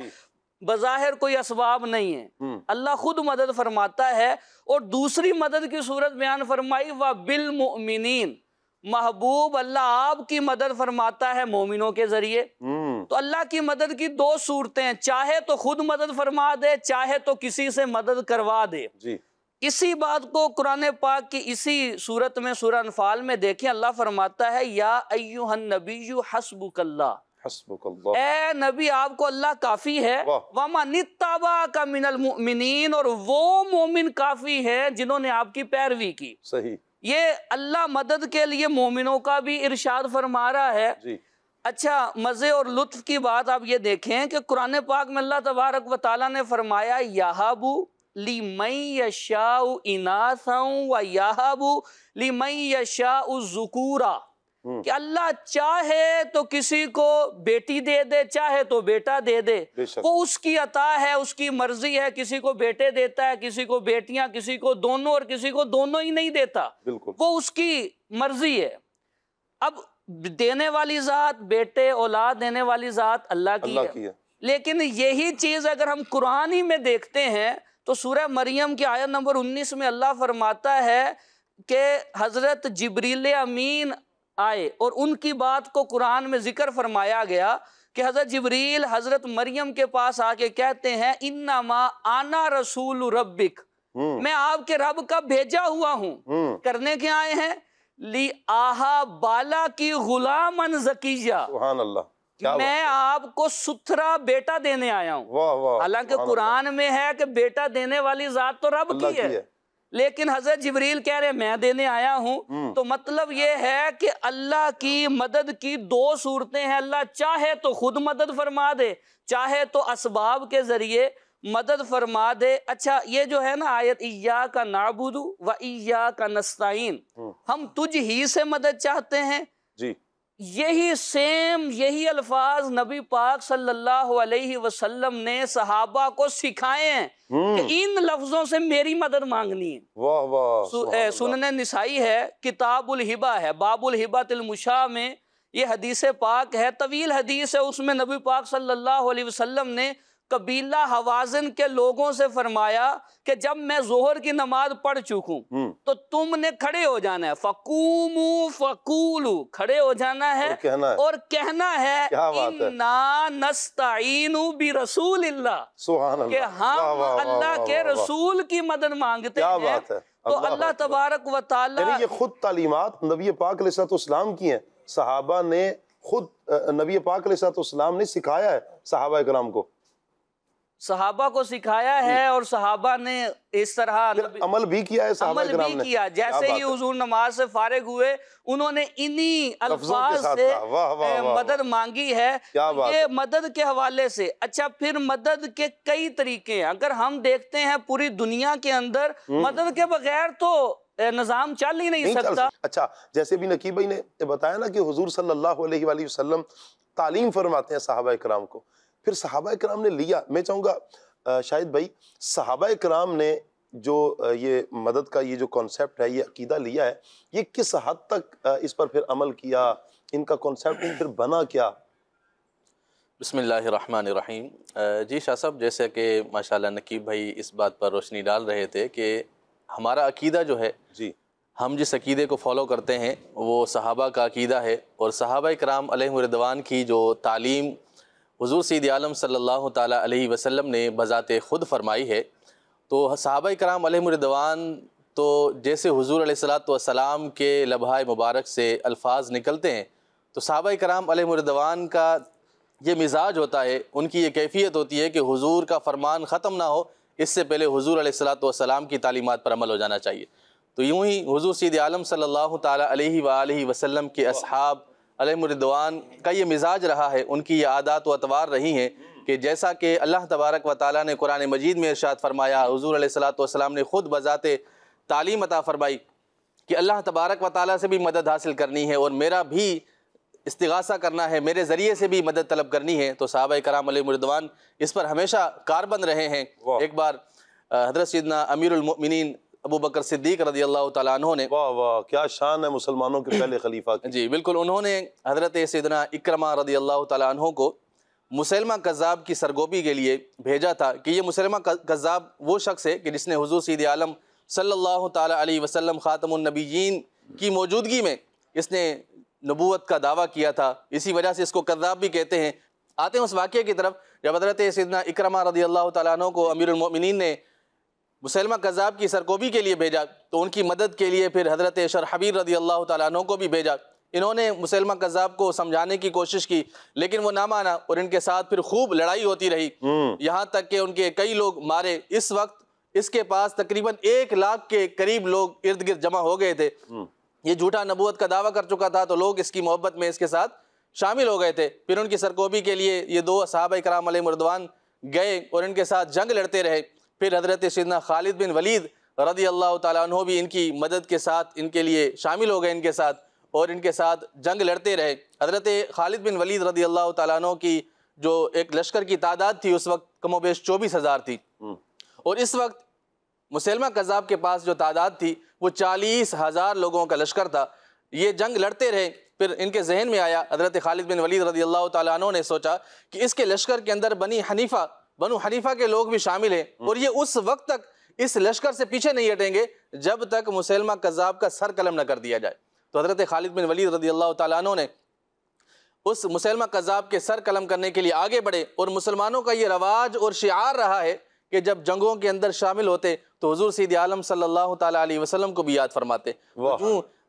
بظاہر کوئی اسباب نہیں ہے، اللہ خود مدد فرماتا ہے. اور دوسری مدد کی صورت بیان فرمائی وَبِالْمُؤْمِنِينَ، محبوب اللہ آپ کی مدد فرماتا ہے مومنوں کے ذریعے۔ تو اللہ کی مدد کی دو صورتیں ہیں، چاہے تو خود مدد فرما دے، چاہے تو کسی سے مدد کروا دے۔ جی اسی بات کو قرآن پاک کی اسی صورت میں سورہ انفال میں دیکھیں، اللہ فرماتا ہے یا ایھا النبی حسبک اللہ، حسبک اللہ، اے نبی آپ کو اللہ کافی ہے، واہ۔ وَمَنِ اتَّبَعَكَ مِنَ الْمُؤْمِنِينَ، اور وہ مومن کافی ہے جنہوں نے آپ کی پیروی کی۔ صحیح، یہ اللہ مدد کے لیے مومنوں کا بھی ارشاد فرما رہا ہے۔ جی اچھا، مزے اور لطف کی بات آپ یہ دیکھیں کہ قرآن پاک میں اللہ تبارک و تعالیٰ نے فرمایا یَہَبُ لِمَن یَشَاءُ اِنَاثًا وَیَہَبُ لِمَن یَشَاءُ الذُّکُورَ، کہ اللہ چاہے تو کسی کو بیٹی دے دے، چاہے تو بیٹا دے دے، بے شک، وہ اس کی عطا ہے، اس کی مرضی ہے، کسی کو بیٹے دیتا ہے، کسی کو بیٹیاں، کسی کو دونوں، اور کسی کو دونوں ہی نہیں دیتا، بالکل، وہ اس کی مرضی ہے۔ اب دینے والی ذات، بیٹے اولاد دینے والی ذات اللہ کی اللہ کی ہے۔ لیکن یہی چیز اگر ہم قرآن ہی میں دیکھتے ہیں تو سورہ مریم کی آیت نمبر 19 میں اللہ فرماتا ہے کہ حضرت جبریل امین آئے، اور ان کی بات کو قرآن میں ذکر فرمایا گیا کہ حضرت جبریل حضرت مریم کے پاس آ کے کہتے ہیں انما انا رسول ربک، میں آپ کے رب کا بھیجا ہوا ہوں، کرنے کے آئے ہیں لی آہا بالا کی غلامن زکیہ، سبحان اللہ، کیا میں آپ کو ستھرا بیٹا دینے آیا ہوں۔ واہ واہ، حالانکہ قرآن میں ہے کہ بیٹا دینے والی ذات تو رب اللہ کی ہے، لیکن حضرت جبریل کہہ رہے میں دینے آیا ہوں۔ تو مطلب یہ ہے کہ اللہ کی مدد کی دو صورتیں ہیں، اللہ چاہے تو خود مدد فرما دے، چاہے تو اسباب کے ذریعے مدد فرما دے۔ اچھا، یہ جو ہے نا آیت ایاک نعبد و ایاک نستعین، ہم تجھ ہی سے مدد چاہتے ہیں، جی یہی سیم یہی الفاظ نبی پاک صلی اللہ علیہ وسلم نے صحابہ کو سکھائے ہیں کہ ان لفظوں سے میری مدد مانگنی ہے۔ واہ واہ، سبحان اللہ، سنن نسائی ہے، کتاب الہبہ ہے، باب الہبۃ المشاء میں یہ حدیث پاک ہے، طویل حدیث ہے، اس میں نبی پاک صلی اللہ علیہ وسلم نے قبیلہ حوازن کے لوگوں سے فرمایا کہ جب میں ظہر کی نماز پڑھ چکوں تو تم نے کھڑے ہو جانا ہے، فقوموا فقولوا، کھڑے ہو جانا ہے اور کہنا ہے انا نستعین برسول اللہ، سبحان اللہ، کہ ہم اللہ کے رسول کی مدد مانگتے ہیں۔ تو اللہ تبارک و تعالی، یعنی یہ خود تعلیمات نبی پاک علیہ السلام کی ہیں، صحابہ نے خود نبی پاک علیہ السلام نے سکھایا ہے صحابہ کرام کو، صحابہ کو سکھایا ہے، اور صحابہ نے اس طرح عمل بھی کیا ہے، صحابہ کرام نے عمل بھی کیا۔ جیسے ہی حضور نماز سے فارغ ہوئے انہوں نے انہی الفاظ سے مدد مانگی ہے، یہ مدد کے حوالے سے۔ اچھا، پھر مدد کے کئی طریقے ہیں، اگر ہم دیکھتے ہیں پوری دنیا کے اندر مدد کے بغیر تو نظام چل ہی نہیں سکتا۔ اچھا، جیسے بھی نقیب بھائی نے بتایا نا کہ حضور صلی اللہ علیہ وآلہ وسلم تعلیم فرماتے ہیں صحابہ کرام کو، پھر صحابہ کرام نے لیا۔ میں چاہوں گا شاہد بھائی، صحابہ کرام نے جو یہ مدد کا یہ جو کانسیپٹ ہے، یہ عقیدہ لیا ہے، یہ کس حد تک اس پر پھر عمل کیا، ان کا کانسیپٹ پھر بنا کیا؟ بسم اللہ الرحمن الرحیم۔ جی شاہ صاحب، جیسے کہ ماشاءاللہ نقیب بھائی اس بات پر روشنی ڈال رہے تھے کہ ہمارا عقیدہ جو ہے، جی ہم جس عقیدے کو فالو کرتے ہیں وہ صحابہ کا عقیدہ ہے، اور صحابہ کرام علیہ رضوان کی جو تعلیم حضور سید عالم صلی اللہ تعالیٰ علیہ وسلم نے بذات خود فرمائی ہے، تو صحابہ کرام علیہ رضوان تو جیسے حضور علیہ السلام کے لبھہ مبارک سے الفاظ نکلتے ہیں، تو صحابہ کرام علیہ رضوان کا یہ مزاج ہوتا ہے، ان کی یہ کیفیت ہوتی ہے کہ حضور کا فرمان ختم نہ ہو اس سے پہلے حضور علیہ السلام کی تعلیمات پر عمل ہو جانا چاہیے۔ تو یوں ہی حضور سید عالم صلی اللہ تعالیٰ علیہ وآلہ وسلم کے اصحاب علیہ رضوان کا یہ مزاج رہا ہے، ان کی یہ عادات و اطوار رہی ہیں کہ جیسا کہ اللہ تبارک و تعالیٰ نے قرآن مجید میں ارشاد فرمایا، حضور علیہ السلام نے خود بذات تعلیم عطا فرمائی کہ اللہ تبارک و تعالیٰ سے بھی مدد حاصل کرنی ہے اور میرا بھی استغاثہ کرنا ہے، میرے ذریعے سے بھی مدد طلب کرنی ہے۔ تو صحابہ کرام علیہ رضوان اس پر ہمیشہ کاربند رہے ہیں۔ ایک بار حضرت سیدنا امیر المؤمنین ابو بکر صدیق رضی اللہ تعالیٰ عنہ نے، واہ واہ کیا شان ہے مسلمانوں کے پہلے خلیفہ کی، جی بالکل، انہوں نے حضرت سیدنا اکرمہ رضی اللہ تعالیٰ عنہ کو مسلمہ کذاب کی سرگوبی کے لیے بھیجا تھا کہ یہ مسلمہ کذاب وہ شخص ہے کہ جس نے حضور سید عالم صلی اللہ تعالیٰ علیہ وسلم خاتم النبیین کی موجودگی میں اس نے نبوت کا دعویٰ کیا تھا، اسی وجہ سے اس کو کذاب بھی کہتے ہیں۔ آتے ہیں اس واقعے کی طرف جب حضرت سیدنا اکرمہ رضی اللہ تعالیٰ عنہ کو امیر المؤمنین نے مسیلمہ کذاب کی سرکوبی کے لیے بھیجا، تو ان کی مدد کے لیے پھر حضرت شرحبیل رضی اللہ تعالیٰ عنہ کو بھی بھیجا۔ انہوں نے مسیلمہ کذاب کو سمجھانے کی کوشش کی لیکن وہ نہ مانا، اور ان کے ساتھ پھر خوب لڑائی ہوتی رہی، یہاں تک کہ ان کے کئی لوگ مارے۔ اس وقت اس کے پاس تقریباً 1 لاکھ کے قریب لوگ ارد گرد جمع ہو گئے تھے۔ یہ جھوٹا نبوت کا دعویٰ کر چکا تھا، تو لوگ اس کی محبت میں اس کے ساتھ شامل ہو گئے تھے۔ پھر ان کی سرکوبی کے لیے یہ 2 صحابہ کرام علیہم رضوان گئے اور ان کے ساتھ جنگ لڑتے رہے۔ پھر حضرت سیدنا خالد بن ولید رضی اللہ تعالیٰ عنہ بھی ان کی مدد کے ساتھ ان کے لیے شامل ہو گئے ان کے ساتھ، اور ان کے ساتھ جنگ لڑتے رہے۔ حضرت خالد بن ولید رضی اللہ تعالیٰ عنہ کی جو ایک لشکر کی تعداد تھی اس وقت کم و بیش 24,000 تھی، اور اس وقت مسیلمہ کذاب کے پاس جو تعداد تھی وہ 40,000 لوگوں کا لشکر تھا۔ یہ جنگ لڑتے رہے، پھر ان کے ذہن میں آیا، حضرت خالد بن ولید رضی اللہ تعالیٰ عنہ نے سوچا کہ اس کے لشکر کے اندر بنو حنیفہ کے لوگ بھی شامل ہیں، اور یہ اس وقت تک اس لشکر سے پیچھے نہیں ہٹیں گے جب تک مسیلمہ کذاب کا سر قلم نہ کر دیا جائے۔ تو حضرت خالد بن ولید رضی اللہ تعالیٰ عنہ نے اس مسیلمہ کذاب کے سر قلم کرنے کے لیے آگے بڑھے، اور مسلمانوں کا یہ رواج اور شعار رہا ہے کہ جب جنگوں کے اندر شامل ہوتے تو حضور سید عالم صلی اللہ تعالیٰ علیہ وسلم کو بھی یاد فرماتے۔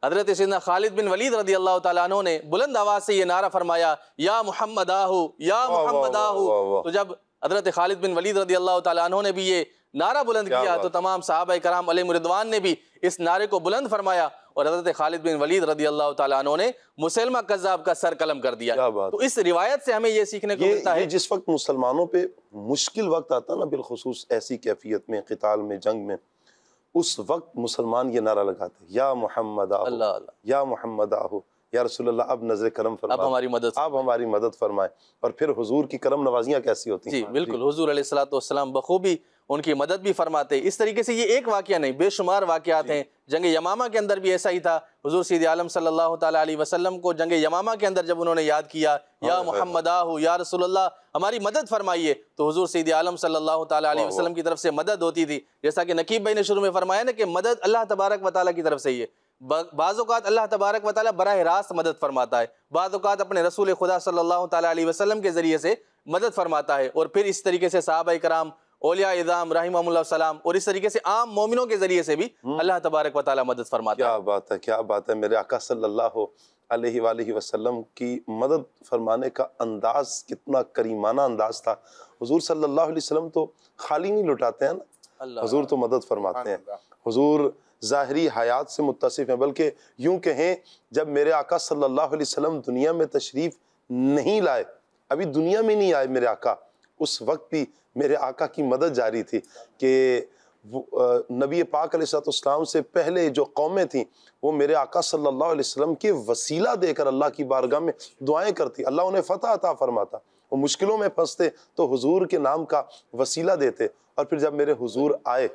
حضرت سیدنا خالد بن ولید رضی اللہ تعالیٰ عنہ نے بلند آواز سے یہ نعرہ فرمایا، یا محمد آہو یا محمد آہو۔ تو جب حضرت خالد بن ولید رضی اللہ تعالیٰ عنہ نے بھی یہ نعرہ بلند کیا تو تمام صحابہ کرام علیہم رضوان نے بھی اس نعرے کو بلند فرمایا، اور حضرت خالد بن ولید رضی اللہ تعالیٰ عنہ نے مسیلمہ کذاب کا سر قلم کر دیا۔ تو اس روایت سے ہمیں یہ سیکھنے کو ملتا ہے، جس وقت مسلمانوں پہ مشکل وقت آتا نا، بالخصوص ایسی کیفیت میں، قتال میں، جنگ میں، اس وقت مسلمان یہ نعرہ لگاتے ہیں، یا محمد آہو، یا محمد آہو، یا رسول اللہ اب نظر کرم فرمائیں، اب ہماری مدد فرمائیں۔ اور پھر حضور کی کرم نوازیاں کیسی ہوتی ہیں؟ جی بالکل، حضور علیہ الصلوۃ والسلام بخوبی ان کی مدد بھی فرماتے۔ اس طریقے سے یہ ایک واقعہ نہیں، بے شمار واقعات ہیں۔ جنگ یمامہ کے اندر بھی ایسا ہی تھا، حضور سید عالم صلی اللہ تعالیٰ علیہ وسلم کو جنگ یمامہ کے اندر جب انہوں نے یاد کیا، یا محمد آہو یا رسول اللہ ہماری مدد فرمائیے، تو حضور سید عالم صلی اللہ تعالیٰ علیہ وسلم کی طرف سے مدد ہوتی تھی۔ جیسا کہ نقیب بھائی نے شروع میں فرمایا نا کہ مدد اللہ تبارک و تعالیٰ کی طرف سے ہی ہے۔ بعض اوقات اللہ تبارک و تعالیٰ براہ راست مدد فرماتا ہے، بعض اوقات اپنے رسول خدا صلی اللہ تعالیٰ علیہ وسلم کے ذریعے سے مدد فرماتا ہے، اور پھر اس طریقے سے صحابہ کرام، اولیاء اعظام رحمہم اللہ السلام، اور اس طریقے سے عام مومنوں کے ذریعے سے بھی اللہ تبارک و تعالیٰ مدد فرماتا ہے۔ کیا بات ہے، کیا بات ہے۔ میرے آقا صلی اللہ علیہ وآلہ وسلم کی مدد فرمانے کا انداز کتنا کریمانہ انداز تھا۔ حضور صلی اللہ علیہ وسلم تو خالی نہیں لٹاتے ہیں نا، حضور تو مدد فرماتے ہیں۔ حضور ظاہری حیات سے متصف ہیں، بلکہ یوں کہیں جب میرے آقا صلی اللہ علیہ وسلم دنیا میں تشریف نہیں لائے، ابھی دنیا میں نہیں آئے میرے آقا، اس وقت بھی میرے آقا کی مدد جاری تھی کہ نبی پاک علیہ السلام سے پہلے جو قومیں تھیں وہ میرے آقا صلی اللہ علیہ وسلم کے وسیلہ دے کر اللہ کی بارگاہ میں دعائیں کرتی، اللہ انہیں فتح عطا فرماتا۔ وہ مشکلوں میں پھنستے تو حضور کے نام کا وسیلہ دیتے، اور پھر جب میرے حضور آئے،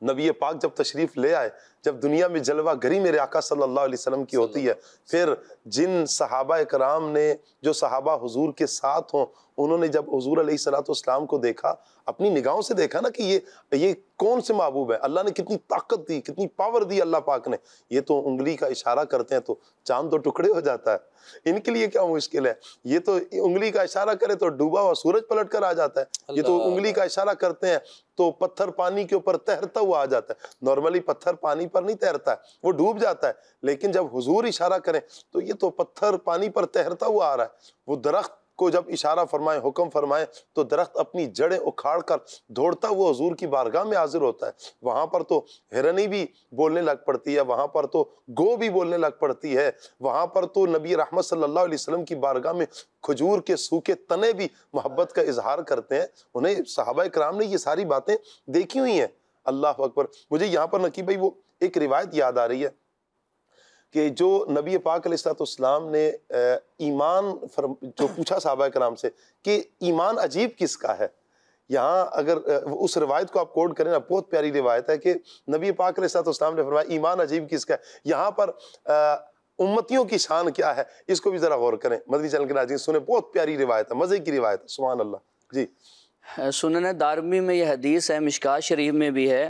نبی پاک جب تشریف لے آئے، جب دنیا میں جلوہ گری میرے آقا صلی اللہ علیہ وسلم کی ہوتی ہے، پھر جن صحابہ کرام نے، جو صحابہ حضور کے ساتھ ہوں، انہوں نے جب حضور علیہ السلام کو دیکھا، اپنی نگاہوں سے دیکھا نا کہ یہ کون سے محبوب ہے، اللہ نے کتنی طاقت دی، کتنی پاور دی اللہ پاک نے، یہ تو انگلی کا اشارہ کرتے ہیں تو چاند تو ٹکڑے ہو جاتا ہے، ان کے لیے کیا مشکل ہے، یہ تو انگلی کا اشارہ کرے تو ڈوبا ہوا سورج پلٹ کر آ جاتا ہے، یہ تو انگلی کا اشارہ کرتے ہیں تو پتھر پانی کے اوپر تیرتا ہوا آ جاتا ہے۔ نارملی پتھر پانی پر نہیں تیرتا ہے، وہ ڈوب جاتا ہے، لیکن جب حضور اشارہ کریں تو یہ تو پتھر پانی پر تیرتا ہوا آ رہا ہے۔ وہ درخت کو جب اشارہ فرمائے، حکم فرمائے تو درخت اپنی جڑیں اکھاڑ کر دوڑتا ہوا حضور کی بارگاہ میں حاضر ہوتا ہے۔ وہاں پر تو ہرنی بھی بولنے لگ پڑتی ہے، وہاں پر تو گو بھی بولنے لگ پڑتی ہے، وہاں پر تو نبی رحمت صلی اللہ علیہ وسلم کی بارگاہ میں کھجور کے سوکھے تنے بھی محبت کا اظہار کرتے ہیں۔ انہیں صحابہ کرام نے یہ ساری باتیں دیکھی ہوئی ہیں۔ اللہ اکبر۔ مجھے یہاں پر نقیب بھائی وہ ایک روایت یاد آ رہی ہے کہ جو نبی پاک علیہ السلام نے ایمان جو پوچھا صحابہ کرام سے کہ ایمان عجیب کس کا ہے، یہاں اگر اس روایت کو آپ کوٹ کریں نا، بہت پیاری روایت ہے کہ نبی پاک علیہ السلام نے فرمایا ایمان عجیب کس کا ہے۔ یہاں پر امتیوں کی شان کیا ہے، اس کو بھی ذرا غور کریں۔ مدنی چینل کے ناظرین سنیں، بہت پیاری روایت ہے، مزے کی روایت ہے، سبحان اللہ۔ جی، سنن دارمی میں یہ حدیث ہے، مشکاۃ شریف میں بھی ہے،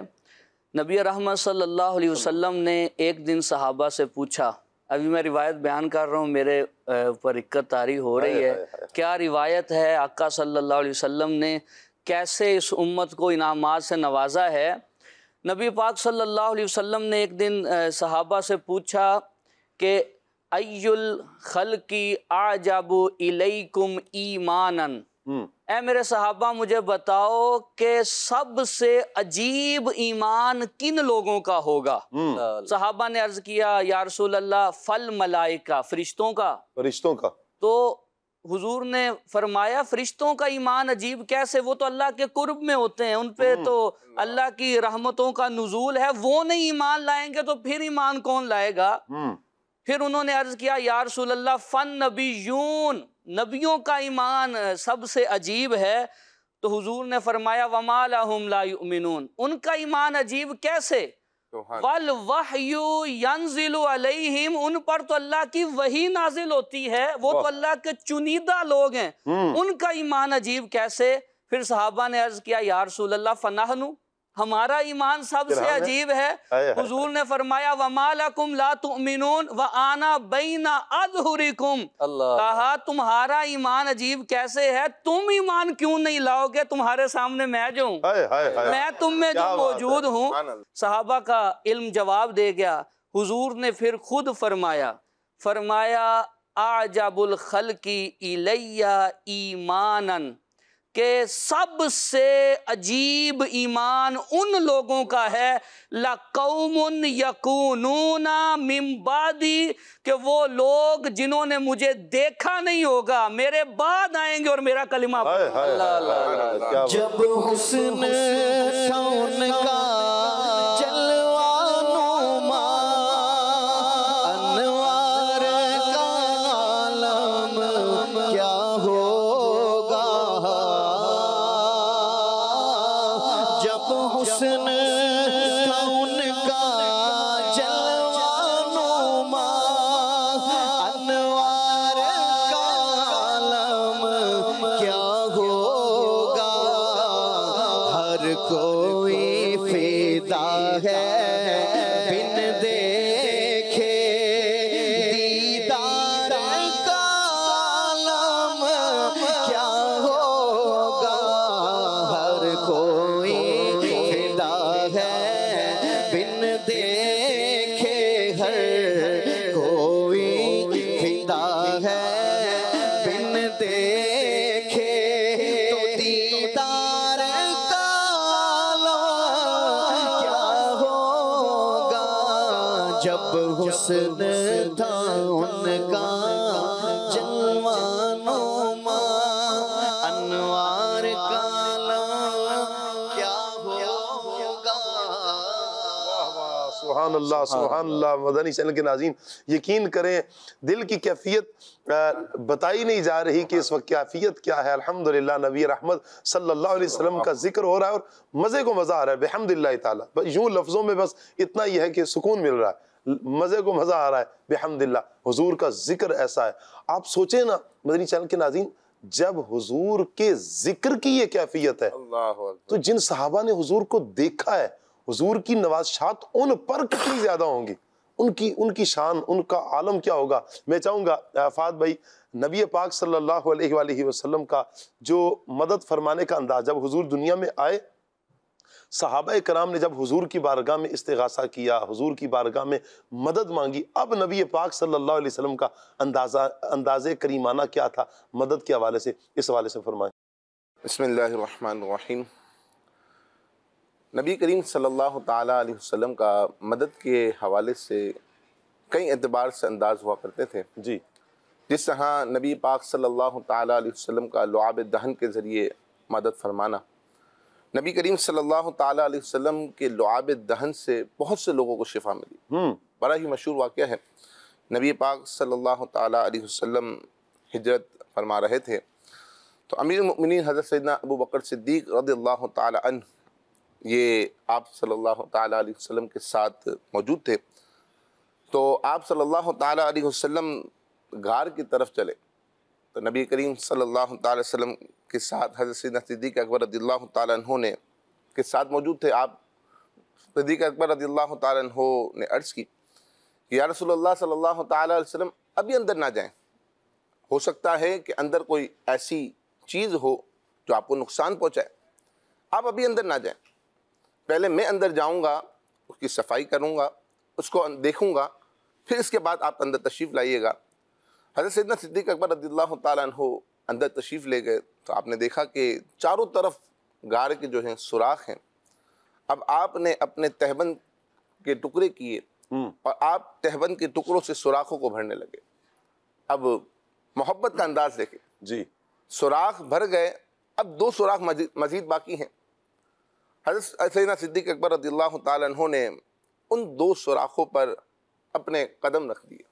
نبی رحمت صلی اللہ علیہ وسلم نے ایک دن صحابہ سے پوچھا ابھی میں روایت بیان کر رہا ہوں، میرے اوپر اکت طاری ہو رہی ہے. کیا روایت ہے، آقا صلی اللہ علیہ وسلم نے کیسے اس امت کو انعامات سے نوازا ہے. نبی پاک صلی اللہ علیہ وسلم نے ایک دن صحابہ سے پوچھا کہ ای الخلق اعجب الیکم ایمانا، اے میرے صحابہ مجھے بتاؤ کہ سب سے عجیب ایمان کن لوگوں کا ہوگا. صحابہ نے عرض کیا یا رسول اللہ فل ملائکہ، فرشتوں کا. تو حضور نے فرمایا فرشتوں کا ایمان عجیب کیسے، وہ تو اللہ کے قرب میں ہوتے ہیں، ان پہ تو اللہ کی رحمتوں کا نزول ہے، وہ نہیں ایمان لائیں گے تو پھر ایمان کون لائے گا. پھر انہوں نے عرض کیا یا رسول اللہ فن نبیون، نبیوں کا ایمان سب سے عجیب ہے. تو حضور نے فرمایا وما لہم لا یؤمنون، ان کا ایمان عجیب کیسے، والوحی ینزل علیہم، ان پر تو اللہ کی وحی نازل ہوتی ہے، وہ تو اللہ کے چنیدہ لوگ ہیں، ان کا ایمان عجیب کیسے. پھر صحابہ نے عرض کیا یا رسول اللہ فنحن، ہمارا ایمان سب سے عجیب ہے. حضور نے فرمایا وما لکم لا تؤمنون وانا بین اظہرکم، کہا تمہارا ایمان عجیب کیسے ہے، تم ایمان کیوں نہیں لاؤ گے، تمہارے سامنے میں جو ہوں، میں تم میں جو موجود ہوں. صحابہ کا علم جواب دے گیا. حضور نے پھر خود فرمایا اعجب الخلق الی ایمانا، کہ سب سے عجیب ایمان ان لوگوں کا ہے لَقَوْمٌ یَکُونُونَ مِن بَعْدِی، کہ وہ لوگ جنہوں نے مجھے دیکھا نہیں ہوگا میرے بعد آئیں گے اور میرا کلمہ پڑھیں. جب حسن کون کا جلوہ نما، انوار کا عالم کیا ہوگا. جب حسن کون کا جلوہ نما، انوار کا عالم کیا ہوگا. ہر کوئی فدا ہے بن دیکھے دیدار کا عالم کیا ہوگا. ہر کوئی فدا ہے بن دیکھے، ہر کوئی فدا ہے بن دیکھے، تو دیدار کا عالم کیا ہوگا. جب حسن تھا ان کا جلوہ نما، انوار کا عالم کیا ہوگا. سبحان اللہ سبحان اللہ. مدنی چینل کے ناظرین یقین کریں دل کی کیفیت بتائی نہیں جا رہی کہ اس وقت کیفیت کیا ہے. الحمدللہ نبی رحمت صلی اللہ علیہ وسلم کا ذکر ہو رہا ہے اور مزے کو مزہ آ رہا ہے بحمدللہ تعالی. یوں لفظوں میں بس اتنا ہی ہے کہ سکون مل رہا ہے، مزے کو مزہ آ رہا ہے بحمدللہ. حضور کا ذکر ایسا ہے، آپ سوچیں نا مدنی چینل کے ناظرین، جب حضور کے ذکر کی یہ کیفیت ہے تو جن صحابہ نے حضور کو دیکھا ہے، حضور کی نوازشات ان پر کتنی زیادہ ہوں گی، ان کی شان، ان کا عالم کیا ہوگا. میں چاہوں گا فہد بھائی، نبی پاک صلی اللہ علیہ وآلہ وسلم کا جو مدد فرمانے کا انداز، جب حضور دنیا میں آئے صحابہ کرام نے جب حضور کی بارگاہ میں استغاثہ کیا، حضور کی بارگاہ میں مدد مانگی، اب نبی پاک صلی اللہ علیہ وسلم کا انداز کریمانہ کیا تھا مدد کے حوالے سے، اس حوالے سے فرمائیں. بسم اللہ الرحمن الرحیم. نبی کریم صلی اللہ تعالیٰ علیہ وسلم کا مدد کے حوالے سے کئی اعتبار سے انداز ہوا کرتے تھے. جی، جس طرح نبی پاک صلی اللہ تعالیٰ علیہ وسلم کا لعاب دہن کے ذریعے مدد فرمانا، نبی کریم صلی اللہ تعالیٰ علیہ وسلم کے لعاب دہن سے بہت سے لوگوں کو شفا ملی. بڑا ہی مشہور واقعہ ہے. نبی پاک صلی اللہ تعالیٰ علیہ وسلم ہجرت فرما رہے تھے تو امیر المؤمنین حضرت سیدنا ابو بکر صدیق رضی اللہ تعالیٰ عنہ یہ آپ صلی اللہ تعالیٰ علیہ وسلم کے ساتھ موجود تھے. تو آپ صلی اللہ تعالیٰ علیہ وسلم غار کی طرف چلے تو نبی کریم صلی اللہ تعالیٰ علیہ وسلم کے ساتھ حضرت سیدنا صدیق اکبر رضی اللہ تعالیٰ عنہ نے کے ساتھ موجود تھے. آپ صدیق اکبر رضی اللہ تعالیٰ عنہ نے عرض کی کہ یا رسول اللہ صلی اللہ تعالیٰ علیہ وسلم ابھی اندر نہ جائیں، ہو سکتا ہے کہ اندر کوئی ایسی چیز ہو جو آپ کو نقصان پہنچائے، آپ ابھی اندر نہ جائیں، پہلے میں اندر جاؤں گا، اس کی صفائی کروں گا، اس کو دیکھوں گا، پھر اس کے بعد آپ اندر تشریف لائیے گا۔ حضرت سیدنا صدیق اکبر رضی اللہ تعالیٰ عنہ اندر تشریف لے گئے تو آپ نے دیکھا کہ چاروں طرف غار کے جو ہیں سوراخ ہیں۔ اب آپ نے اپنے تہبند کے ٹکڑے کیے اور آپ تہبند کے ٹکڑوں سے سوراخوں کو بھرنے لگے۔ اب محبت کا انداز دیکھیں، جی سوراخ بھر گئے، اب 2 سوراخ مزید باقی ہیں۔ حضرت سیدنا صدیق اکبر رضی اللہ تعالیٰ عنہ نے ان 2 سوراخوں پر اپنے قدم رکھ دیے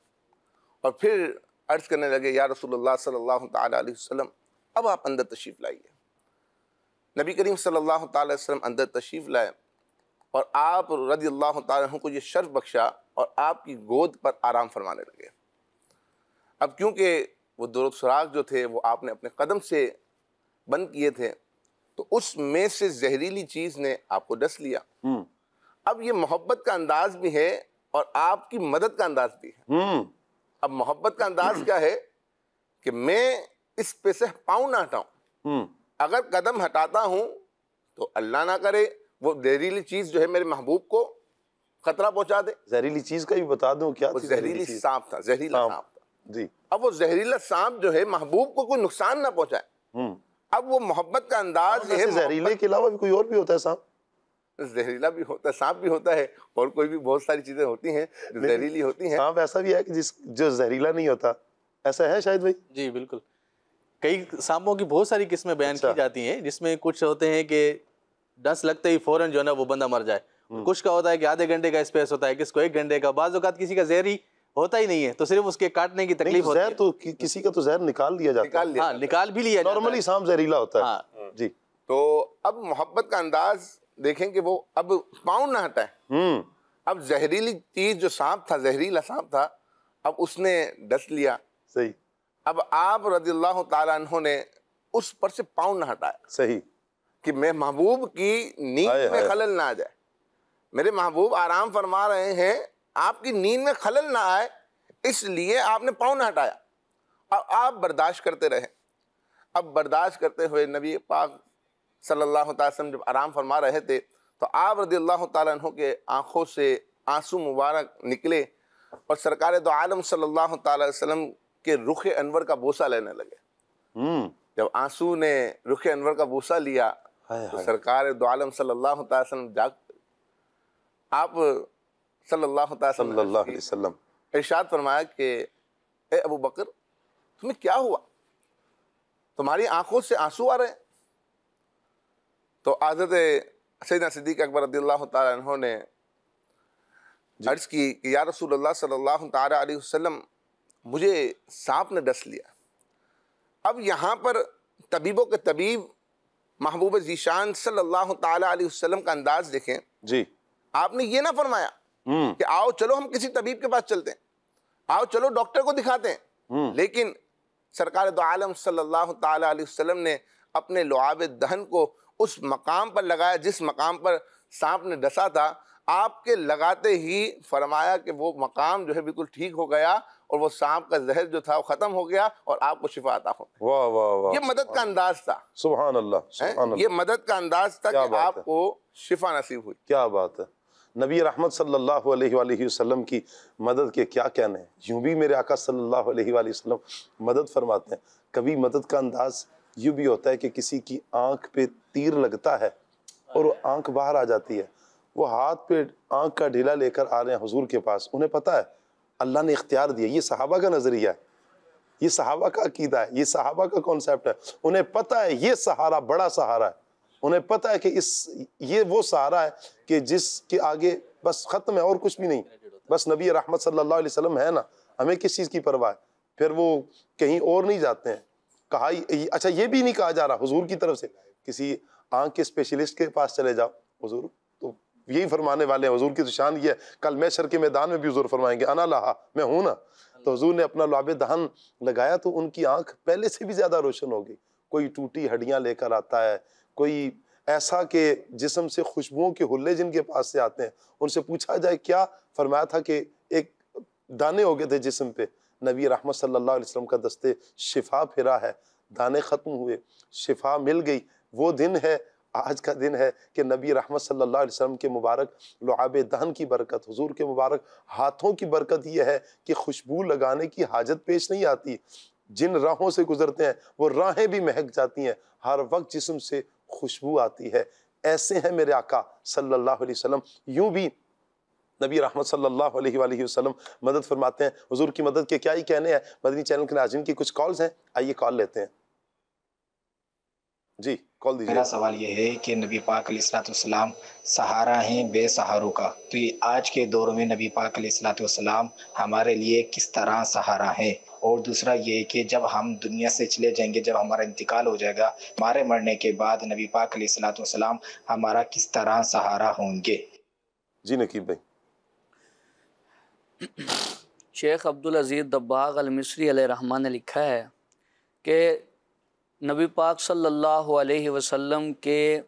اور پھر عرض کرنے لگے یا رسول اللہ صلی اللہ تعالیٰ علیہ وسلم اب آپ اندر تشریف لائیے۔ نبی کریم صلی اللہ تعالیٰ علیہ وسلم اندر تشریف لائے اور آپ رضی اللہ تعالیٰ عنہ کو یہ شرف بخشا اور آپ کی گود پر آرام فرمانے لگے۔ اب کیونکہ وہ 2 سوراخ جو تھے وہ آپ نے اپنے قدم سے بند کیے تھے تو اس میں سے زہریلی چیز نے آپ کو ڈس لیا۔ اب یہ محبت کا انداز بھی ہے اور آپ کی مدد کا انداز بھی ہے۔ اب محبت کا انداز کیا ہے کہ میں اس پہ سے پاؤں نہ ہٹاؤں، اگر قدم ہٹاتا ہوں تو اللہ نہ کرے وہ زہریلی چیز جو ہے میرے محبوب کو خطرہ پہنچا دے۔ زہریلی چیز کا بھی بتا دوں کیا وہ تھی زہریلی چیز؟ سانپ تھا، زہریلا سانپ تھا۔ جی اب وہ زہریلا سانپ جو ہے محبوب کو کوئی نقصان نہ پہنچائے۔ اب وہ محبت کا انداز یہ ہے، زہریلے کے علاوہ بھی کوئی اور بھی ہوتا ہے سانپ؟ زہریلا بھی ہوتا ہے، سانپ بھی ہوتا ہے، اور کوئی بھی بہت ساری چیزیں ہوتی ہیں جو زہریلی ہوتی ہیں۔ سانپ ایسا بھی ہے کہ جو زہریلا نہیں ہوتا، ایسا ہے شاید بھائی؟ جی بالکل، کئی سانپوں کی بہت ساری قسمیں بیان کی جاتی ہیں، جس میں کچھ ہوتے ہیں کہ ڈس لگتے ہی فوراً جو ہے نا وہ بندہ مر جائے، کچھ کا ہوتا ہے کہ آدھے گھنٹے کا اسپیس ہوتا ہے، کس کو 1 گھنٹے کا، بعض اوقات کسی کا زہری ہوتا ہی نہیں ہے تو صرف اس کے کاٹنے کی تکلیف ہوتی ہے۔ زہر تو کسی کا تو زہر نکال دیا جاتا ہے، ہاں نکال بھی لیا جاتا ہے۔ نارملی سانپ زہریلا ہوتا ہے۔ جی تو اب محبت کا انداز دیکھیں کہ وہ اب پاؤں نہ ہٹائے۔ اب زہریلی چیز جو سانپ تھا، زہریلا سانپ تھا، اب اس نے ڈس لیا۔ صحیح اب آپ رضی اللہ تعالیٰ عنہ نے اس پر سے پاؤں نہ ہٹایا صحیح کہ میں محبوب کی نیند میں خلل نہ آ جائے۔ میرے محبوب آرام فرما رہے ہیں، آپ کی نیند میں خلل نہ آئے، اس لیے آپ نے پاؤں نہ ہٹایا اور آپ برداشت کرتے رہے۔ اب برداشت کرتے ہوئے نبی پاک صلی اللہ تعالیٰ وسلم جب آرام فرما رہے تھے تو آپ رضی اللہ تعالیٰ عنہ کے آنکھوں سے آنسو مبارک نکلے اور سرکار دو عالم صلی اللہ تعالیٰ وسلم کے رخ انور کا بوسہ لینے لگے۔ جب آنسو نے رخ انور کا بوسہ لیا تو سرکار دو عالم صلی اللہ تعالیٰ وسلم جاگ آپ صلی اللہ علیہ وسلم ارشاد فرمایا کہ اے ابو بکر تمہیں کیا ہوا، تمہاری آنکھوں سے آنسو آ رہے ہیں؟ تو حضرت سیدنا صدیق اکبر رضی اللہ تعالیٰ عنہ نے عرض کی کہ یا رسول اللہ صلی اللہ تعالیٰ علیہ وسلم مجھے سانپ نے ڈس لیا۔ اب یہاں پر طبیبوں کے طبیب محبوب ذیشان صلی اللہ تعالیٰ علیہ وسلم کا انداز دیکھیں۔ جی آپ نے یہ نہ فرمایا کہ آؤ چلو ہم کسی طبیب کے پاس چلتے ہیں، آؤ چلو ڈاکٹر کو دکھاتے ہیں، لیکن سرکار دو عالم صلی اللہ تعالیٰ علیہ وسلم نے اپنے لعاب دہن کو اس مقام پر لگایا جس مقام پر سانپ نے ڈسا تھا۔ آپ کے لگاتے ہی فرمایا کہ وہ مقام جو ہے بالکل ٹھیک ہو گیا اور وہ سانپ کا زہر جو تھا وہ ختم ہو گیا اور آپ کو شفا عطا ہو گئی۔ واہ واہ واہ، یہ مدد کا انداز تھا، سبحان اللہ سبحان اللہ، یہ مدد کا انداز تھا کہ آپ کو شفا نصیب ہوئی۔ کیا بات ہے۔ نبی رحمت صلی اللہ علیہ وآلہ وسلم کی مدد کے کیا کہنے ہیں، یوں بھی میرے آقا صلی اللہ علیہ وآلہ وسلم مدد فرماتے ہیں۔ کبھی مدد کا انداز یوں بھی ہوتا ہے کہ کسی کی آنکھ پہ تیر لگتا ہے اور وہ آنکھ باہر آ جاتی ہے، وہ ہاتھ پہ آنکھ کا ڈھیلا لے کر آ رہے ہیں حضور کے پاس، انہیں پتہ ہے اللہ نے اختیار دیا۔ یہ صحابہ کا نظریہ ہے، یہ صحابہ کا عقیدہ ہے، یہ صحابہ کا کانسیپٹ ہے۔ انہیں پتہ ہے یہ سہارا بڑا سہارا ہے، انہیں پتہ ہے کہ یہ وہ سہارا ہے کہ جس کے آگے بس ختم ہے اور کچھ بھی نہیں، بس نبی رحمت صلی اللہ علیہ وسلم ہے نا، ہمیں کس چیز کی پرواہ ہے؟ پھر وہ کہیں اور نہیں جاتے ہیں۔ کہا اچھا یہ بھی نہیں کہا جا رہا حضور کی طرف سے کسی آنکھ کے اسپیشلسٹ کے پاس چلے جاؤ، حضور تو یہی فرمانے والے ہیں، حضور کی تو شان یہ ہے، کل محشر کے میدان میں بھی حضور فرمائیں گے انا لہا، میں ہوں نا۔ تو حضور نے اپنا لعاب دہن لگایا تو ان کی آنکھ پہلے سے بھی زیادہ روشن ہو گئی۔ کوئی ٹوٹی ہڈیاں لے کر آتا ہے، کوئی ایسا کہ جسم سے خوشبوؤں کے حلے جن کے پاس سے آتے ہیں، ان سے پوچھا جائے کیا، فرمایا تھا کہ ایک دانے ہو گئے تھے جسم پہ، نبی رحمت صلی اللہ علیہ وسلم کا دستے شفا پھرا ہے، دانے ختم ہوئے، شفا مل گئی۔ وہ دن ہے، آج کا دن ہے کہ نبی رحمت صلی اللہ علیہ وسلم کے مبارک لعاب دہن کی برکت، حضور کے مبارک ہاتھوں کی برکت یہ ہے کہ خوشبو لگانے کی حاجت پیش نہیں آتی۔ جن راہوں سے گزرتے ہیں وہ راہیں بھی مہک جاتی ہیں، ہر وقت جسم سے خوشبو آتی ہے۔ ایسے ہیں میرے آقا صلی اللہ علیہ وسلم۔ یوں بھی نبی رحمت صلی اللہ علیہ وآلہ وسلم مدد فرماتے ہیں۔ حضور کی مدد کے کیا ہی کہنے ہیں۔ مدنی چینل کے ناظرین کی کچھ کالز ہیں، آئیے کال لیتے ہیں۔ جی کال دیجیے۔ میرا سوال یہ ہے کہ نبی پاک علیہ الصلوۃ والسلام سہارا ہیں بے سہاروں کا، تو یہ آج کے دور میں نبی پاک علیہ الصلوۃ والسلام ہمارے لیے کس طرح سہارا ہے؟ اور دوسرا یہ کہ جب ہم دنیا سے چلے جائیں گے، جب ہمارا انتقال ہو جائے گا، ہمارے مرنے کے بعد نبی پاک علیہ الصلوۃ والسلام ہمارا کس طرح سہارا ہوں گے؟ جی نقیب بھائی۔ شیخ عبدالعزیز دباغ المصری علیہ رحمہ نے لکھا ہے کہ نبی پاک صلی اللہ علیہ وسلم کے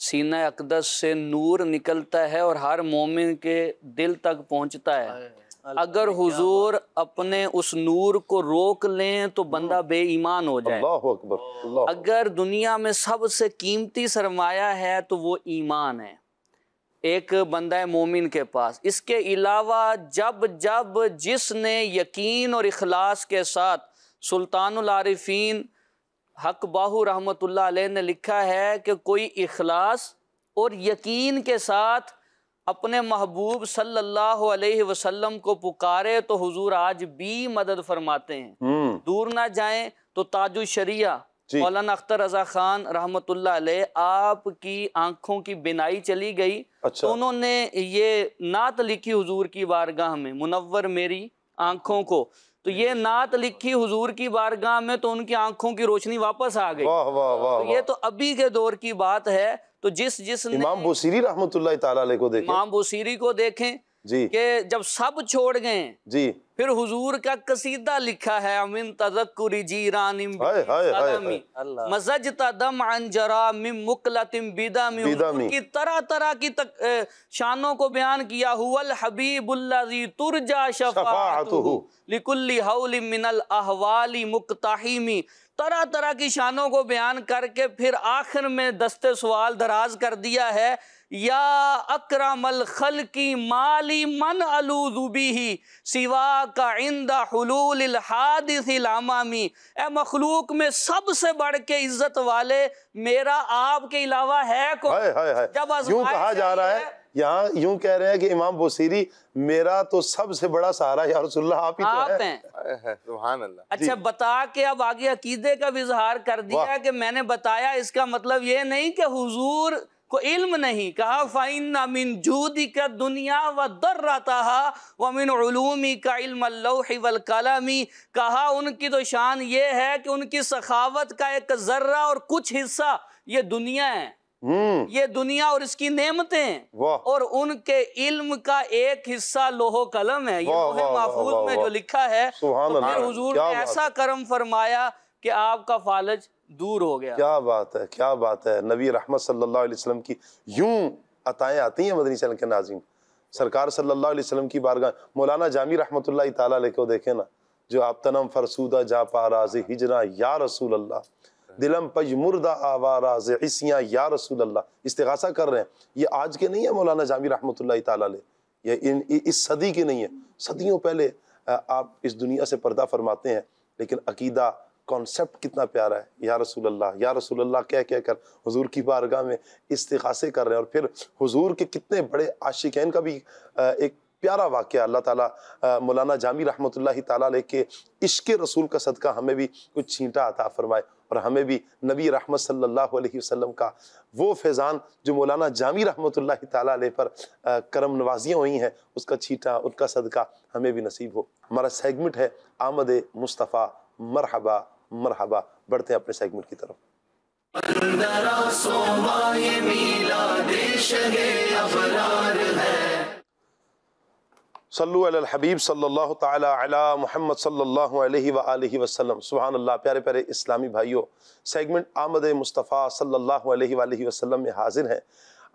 سینہ اقدس سے نور نکلتا ہے اور ہر مومن کے دل تک پہنچتا ہے۔ اگر حضور اپنے اس نور کو روک لیں تو بندہ بے ایمان ہو جائے۔ اللہ اکبر، اللہ اگر دنیا میں سب سے قیمتی سرمایہ ہے تو وہ ایمان ہے ایک بندہ مومن کے پاس۔ اس کے علاوہ جب جس نے یقین اور اخلاص کے ساتھ، سلطان العارفین حق باہو رحمۃ اللہ علیہ نے لکھا ہے کہ کوئی اخلاص اور یقین کے ساتھ اپنے محبوب صلی اللہ علیہ وسلم کو پکارے تو حضور آج بھی مدد فرماتے ہیں۔ دور نہ جائیں تو تاج الشریعہ مولانا اختر رضا خان رحمۃ اللہ علیہ، آپ کی آنکھوں کی بینائی چلی گئی تو انہوں نے یہ نعت لکھی حضور کی بارگاہ میں، منور میری آنکھوں کو، تو یہ نعت لکھی حضور کی بارگاہ میں تو ان کی آنکھوں کی روشنی واپس آ گئی۔ تو یہ تو ابھی کے دور کی بات ہے۔ تو جس نے امام بوصیری رحمۃ اللہ تعالیٰ علیہ کو دیکھیں، امام بوصیری کو دیکھیں جی کہ جب سب چھوڑ گئے جی پھر حضور کا قصیدہ لکھا ہے، من تذکر جیران بسلامی مزجت دمعا جرا من مقلت بدمی، حضور کی طرح طرح کی شانوں کو بیان کیا۔ هو الحبیب الذی ترجا شفاعتہ لکل حول من الاحوال مقتحمی، طرح طرح کی شانوں کو بیان کر کے پھر آخر میں دست سوال دراز کر دیا ہے، یا اکرم الخلق مالی من الوذ بہ سواک عند حلول الحادث الامامی، اے مخلوق میں سب سے بڑھ کے عزت والے میرا آپ کے علاوہ ہے کون؟ جب یوں کہا جا رہا ہے، یہاں یوں کہہ رہے ہیں کہ امام بوصیری میرا تو سب سے بڑا سہارا یا رسول اللہ آپ ہی تو ہیں۔ سبحان اللہ۔ اچھا بتا کے اب آگے عقیدے کا بھی اظہار کر دیا کہ میں نے بتایا، اس کا مطلب یہ نہیں کہ حضور کو علم نہیں، کہا فَإِنَّ مِن جُودِكَ الدُّنْيَا وَضَرَّتَهَا وَمِنْ عُلُومِكَ عِلْمَ اللَّوْحِ وَالْقَلَمِ، کہا ان کی تو شان یہ ہے کہ ان کی سخاوت کا ایک ذرہ اور کچھ حصہ یہ دنیا ہے، یہ دنیا اور اس کی نعمتیں ہیں، اور ان کے علم کا ایک حصہ لوح و قلم ہے، یہ لوح محفوظ میں جو لکھا ہے۔ تو پھر حضور نے ایسا کرم فرمایا کہ آپ کا فالج دور ہو گیا۔ کیا بات ہے، کیا بات ہے۔ نبی رحمت صلی اللہ علیہ وسلم کی یوں عطائیں آتی ہیں مدنی چینل کے ناظرین۔ سرکار صلی اللہ علیہ وسلم کی بارگاہ، مولانا جامی رحمت اللہ تعالیٰ علیہ کو دیکھیں نا، جو آپ تنم فرسودہ جا پاراز ہجرا یا رسول اللہ، دلم پج مردہ آواراز عیسیاں یا رسول اللہ، استغاثہ کر رہے ہیں۔ یہ آج کے نہیں ہے مولانا جامی رحمت اللہ تعالیٰ علیہ، یہ اس صدی کے نہیں ہے، صدیوں پہلے آپ اس دنیا سے پردہ فرماتے ہیں، لیکن عقیدہ کانسیپٹ کتنا پیارا ہے، یا رسول اللہ کہہ کر حضور کی بارگاہ میں استغاثے کر رہے ہیں۔ اور پھر حضور کے کتنے بڑے عاشقین کا بھی ایک پیارا واقعہ، اللہ تعالیٰ مولانا جامی رحمت اللہ تعالیٰ علیہ کے عشق رسول کا صدقہ ہمیں بھی کچھ چھینٹا عطا فرمائے، اور ہمیں بھی نبی رحمت صلی اللہ علیہ وسلم کا وہ فیضان جو مولانا جامی رحمت اللہ تعالیٰ علیہ پر کرم نوازیاں ہوئی ہیں، اس کا چھینٹا، ان کا صدقہ ہمیں بھی نصیب ہو۔ ہمارا سیگمنٹ ہے آمد مصطفیٰ، مرحبا مرحبا۔ بڑھتے ہیں اپنے سیگمنٹ کی طرف۔ اندر آسمائے میلاد شہ ابرار ہے، صلو علی الحبیب صلی اللہ تعالی علی محمد صلی اللہ علیہ وآلہ وسلم۔ سبحان اللہ۔ پیارے پیارے اسلامی بھائیوں، سیگمنٹ آمد مصطفیٰ صلی اللہ علیہ وآلہ وسلم میں حاضر ہیں۔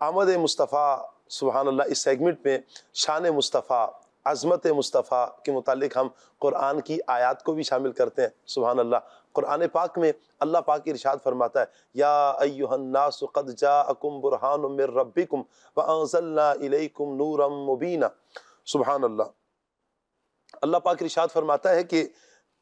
آمد مصطفیٰ، سبحان اللہ، اس سیگمنٹ میں شان مصطفیٰ، عظمت مصطفیٰ کے متعلق ہم قرآن کی آیات کو بھی شامل کرتے ہیں. سبحان اللہ. قرآن پاک میں اللہ پاک ارشاد فرماتا ہے یا ایھا الناس قد جاءکم برہان من ربکم وانزلنا الیکم نورا مبینا. سبحان اللہ. اللہ پاک ارشاد فرماتا ہے کہ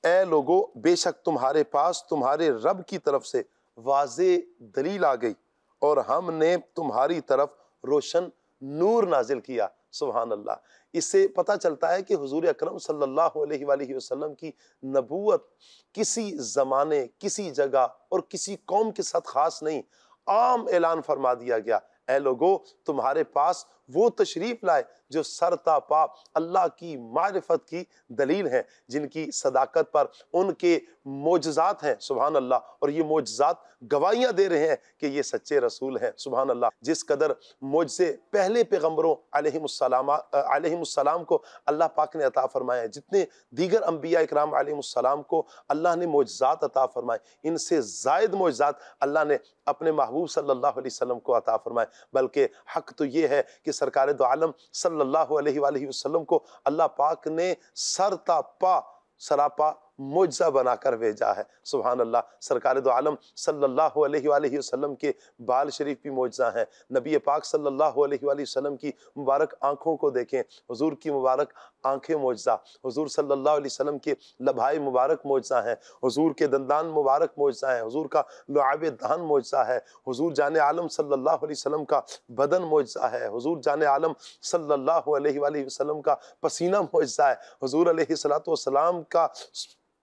اے لوگو بے شک تمہارے پاس تمہارے رب کی طرف سے واضح دلیل آ گئی اور ہم نے تمہاری طرف روشن نور نازل کیا. سبحان اللہ. اس سے پتہ چلتا ہے کہ حضور اکرم صلی اللہ علیہ وآلہ وسلم کی نبوت کسی زمانے، کسی جگہ اور کسی قوم کے ساتھ خاص نہیں، عام اعلان فرما دیا گیا. اے لوگو تمہارے پاس وہ تشریف لائے جو سر تا پا اللہ کی معرفت کی دلیل ہیں، جن کی صداقت پر ان کے معجزات ہیں. سبحان اللہ. اور یہ معجزات گواہیاں دے رہے ہیں کہ یہ سچے رسول ہیں. سبحان اللہ. جس قدر معجزے پہلے پیغمبروں علیہم السلام کو اللہ پاک نے عطا فرمائے ہیں، جتنے دیگر انبیاء اکرام علیہم السلام کو اللہ نے معجزات عطا فرمائے، ان سے زائد معجزات اللہ نے اپنے محبوب صلی اللہ علیہ وسلم کو عطا فرمائے. بلکہ حق تو یہ ہے کہ سرکار دو عالم صلی اللہ علیہ وآلہ وسلم کو اللہ پاک نے سر تا پا سراپا معجزہ بنا کر بھیجا ہے. سبحان اللہ. سرکار دو عالم صلی اللہ علیہ وآلہ وسلم کے بال شریف بھی معجزہ ہیں. نبی پاک صلی اللہ علیہ وآلہ وسلم کی مبارک آنکھوں کو دیکھیں، حضور کی مبارک آنکھیں معجزہ. حضور صلی اللہ علیہ وسلم کے لبھائے مبارک معجزہ ہیں. حضور کے دندان مبارک معجزہ ہیں. حضور کا لعاب دہن معجزہ ہے. حضور جان عالم صلی اللہ علیہ وسلم کا بدن معجزہ ہے. حضور جان عالم صلی اللہ علیہ وآلہ وسلم کا پسینہ معجزہ ہے. حضور علیہ الصلوۃ والسلام کا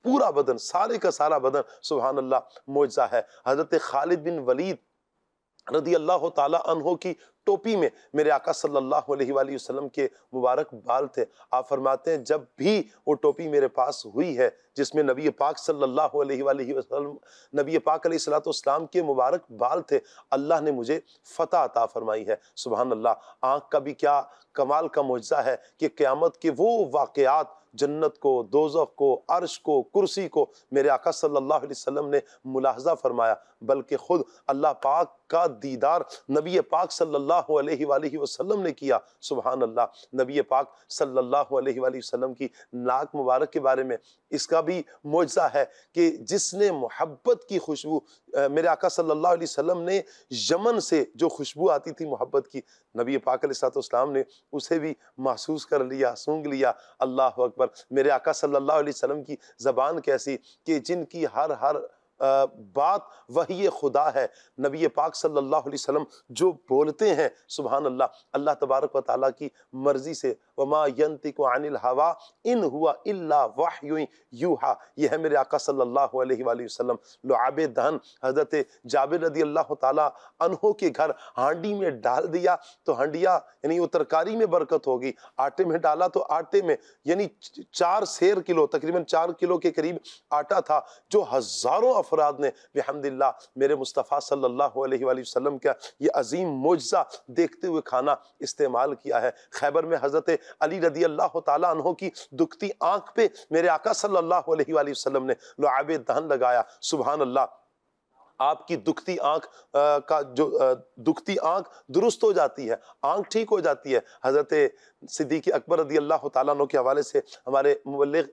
پورا بدن، سارے کا سارا بدن سبحان اللہ معجزہ ہے. حضرت خالد بن ولید رضی اللہ تعالی عنہ کی ٹوپی میں میرے آقا صلی اللہ علیہ وآلہ وسلم کے مبارک بال تھے. آپ فرماتے ہیں جب بھی وہ ٹوپی میرے پاس ہوئی ہے جس میں نبی پاک صلی اللہ علیہ وآلہ وسلم، نبی پاک علیہ الصلوۃ والسلام کے مبارک بال تھے، اللہ نے مجھے فتح عطا فرمائی ہے. سبحان اللہ. آنکھ کا بھی کیا کمال کا معجزہ ہے کہ قیامت کے وہ واقعات، جنت کو، دوزخ کو، عرش کو، کرسی کو میرے آقا صلی اللہ علیہ وسلم نے ملاحظہ فرمایا، بلکہ خود اللہ پاک کا دیدار نبی پاک صلی اللہ علیہ وآلہ وسلم نے کیا. سبحان اللہ. نبی پاک صلی اللہ علیہ وآلہ وسلم کی ناک مبارک کے بارے میں اس کا بھی معجزہ ہے کہ جس نے محبت کی خوشبو، میرے آقا صلی اللہ علیہ وسلم نے یمن سے جو خوشبو آتی تھی محبت کی، نبی پاک علیہ السلام نے اسے بھی محسوس کر لیا، سونگ لیا. اللہ اکبر. میرے آقا صلی اللہ علیہ وسلم کی زبان کیسی کہ جن کی ہر بات وحی خدا ہے. نبی پاک صلی اللہ علیہ وسلم جو بولتے ہیں سبحان اللہ، اللہ تبارک و تعالیٰ کی مرضی سے، وما ينطق عن الهوى ان هو الا وحی یوحى. یہ ہے میرے آقا صلی اللہ علیہ وآلہ وسلم. لعاب دہن حضرت جابر رضی اللہ تعالیٰ عنہ کے گھر ہانڈی میں ڈال دیا تو ہانڈیا یعنی وہ ترکاری میں برکت ہوگی، آٹے میں ڈالا تو آٹے میں، یعنی 4 سیر کلو، تقریباً 4 کلو کے قریب آٹا تھا جو ہزاروں افراد نے بحمد اللہ میرے مصطفیٰ صلی اللہ علیہ وآلہ وسلم کا یہ عظیم معجزہ دیکھتے ہوئے کھانا استعمال کیا ہے. خیبر میں حضرت علی رضی اللہ تعالیٰ عنہ کی دکھتی آنکھ پہ میرے آقا صلی اللہ علیہ وآلہ وسلم نے لعاب دہن لگایا. سبحان اللہ. آپ کی دکھتی آنکھ کا جو دکھتی آنکھ درست ہو جاتی ہے، آنکھ ٹھیک ہو جاتی ہے. حضرت صدیق اکبر رضی اللہ تعالیٰ عنہ کے حوالے سے ہمارے مبلغ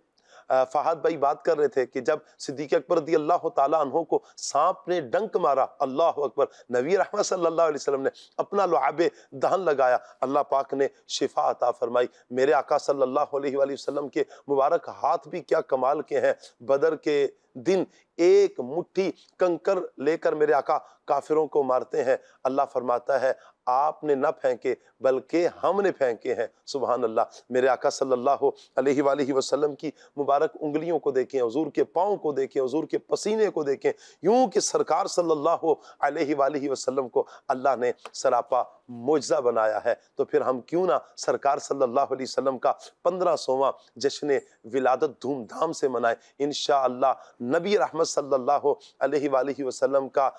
فہد بھائی بات کر رہے تھے کہ جب صدیق اکبر رضی اللہ تعالیٰ عنہ کو سانپ نے ڈنک مارا، اللہ اکبر، نبی رحمت صلی اللہ علیہ وسلم نے اپنا لعاب دہن لگایا، اللہ پاک نے شفا عطا فرمائی. میرے آقا صلی اللہ علیہ وآلہ وسلم کے مبارک ہاتھ بھی کیا کمال کے ہیں. بدر کے دن ایک مٹھی کنکر لے کر میرے آقا کافروں کو مارتے ہیں. اللہ فرماتا ہے آپ نے نہ پھینکے بلکہ ہم نے پھینکے ہیں. سبحان اللہ. میرے آقا صلی اللہ علیہ وآلہ وسلم کی مبارک انگلیوں کو دیکھیں، حضور کے پاؤں کو دیکھیں، حضور کے پسینے کو دیکھیں. یوں کہ سرکار صلی اللہ علیہ وآلہ وسلم کو اللہ نے سراپا معجزہ بنایا ہے. تو پھر ہم کیوں نہ سرکار صلی اللہ علیہ وسلم کا 1500واں جشن ولادت دھوم دھام سے منائیں. انشاءاللہ نبی رحمت صلی اللہ علیہ وآلہ وسلم کا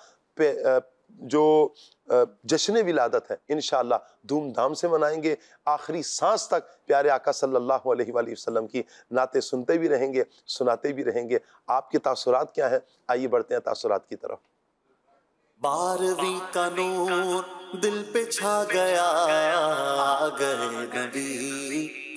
جو جشن ولادت ہے انشاءاللہ دھوم دھام سے منائیں گے. آخری سانس تک پیارے آقا صلی اللہ علیہ وآلہ وسلم کی نعتیں سنتے بھی رہیں گے، سناتے بھی رہیں گے. آپ کے تاثرات کیا ہیں؟ آئیے بڑھتے ہیں تاثرات کی طرف. 12ویں کا نور دل پہ چھا گیا، آ گئے نبی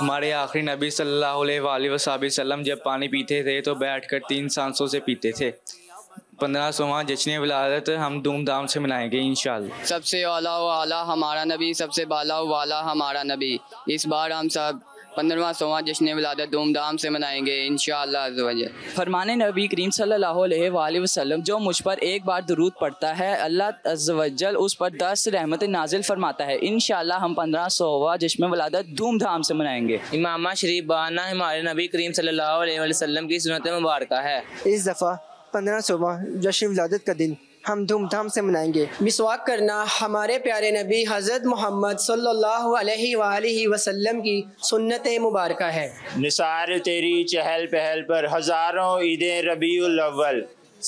ہمارے آخری نبی صلی اللہ علیہ وآلہ وسلم جب پانی پیتے تھے تو بیٹھ کر 3 سانسوں سے پیتے تھے۔ 1500واں جشن ولادت ہم دھوم دھام سے منائیں گے انشاءاللہ۔ سب سے اعلیٰ و اعلیٰ ہمارا نبی، سب سے بالا و بالا ہمارا نبی۔ اس بار ہم سب 15واں جشن ولادت دھوم دھام سے منائیں گے انشاءاللہ عز و جل۔ فرمان نبی کریم صلی اللہ علیہ وآلہ وسلم، جو مجھ پر ایک بار درود پڑھتا ہے اللہ عز و جل اس پر 10 رحمت نازل فرماتا ہے۔ انشاءاللہ ہم 1500واں جشن ولادت دھوم دھام سے منائیں گے۔ امامہ شریف بہانا ہمارے نبی کریم صلی اللہ علیہ وسلم کی سنت مبارکہ ہے۔ اس دفعہ 1500واں جشن ولادت کا دن ہم دھوم دھام سے منائیں گے۔ مسواک کرنا ہمارے پیارے نبی حضرت محمد صلی اللہ علیہ وآلہ وسلم کی سنت مبارکہ ہے۔ نثار تیری چہل پہل پر ہزاروں عیدیں ربیع الاول،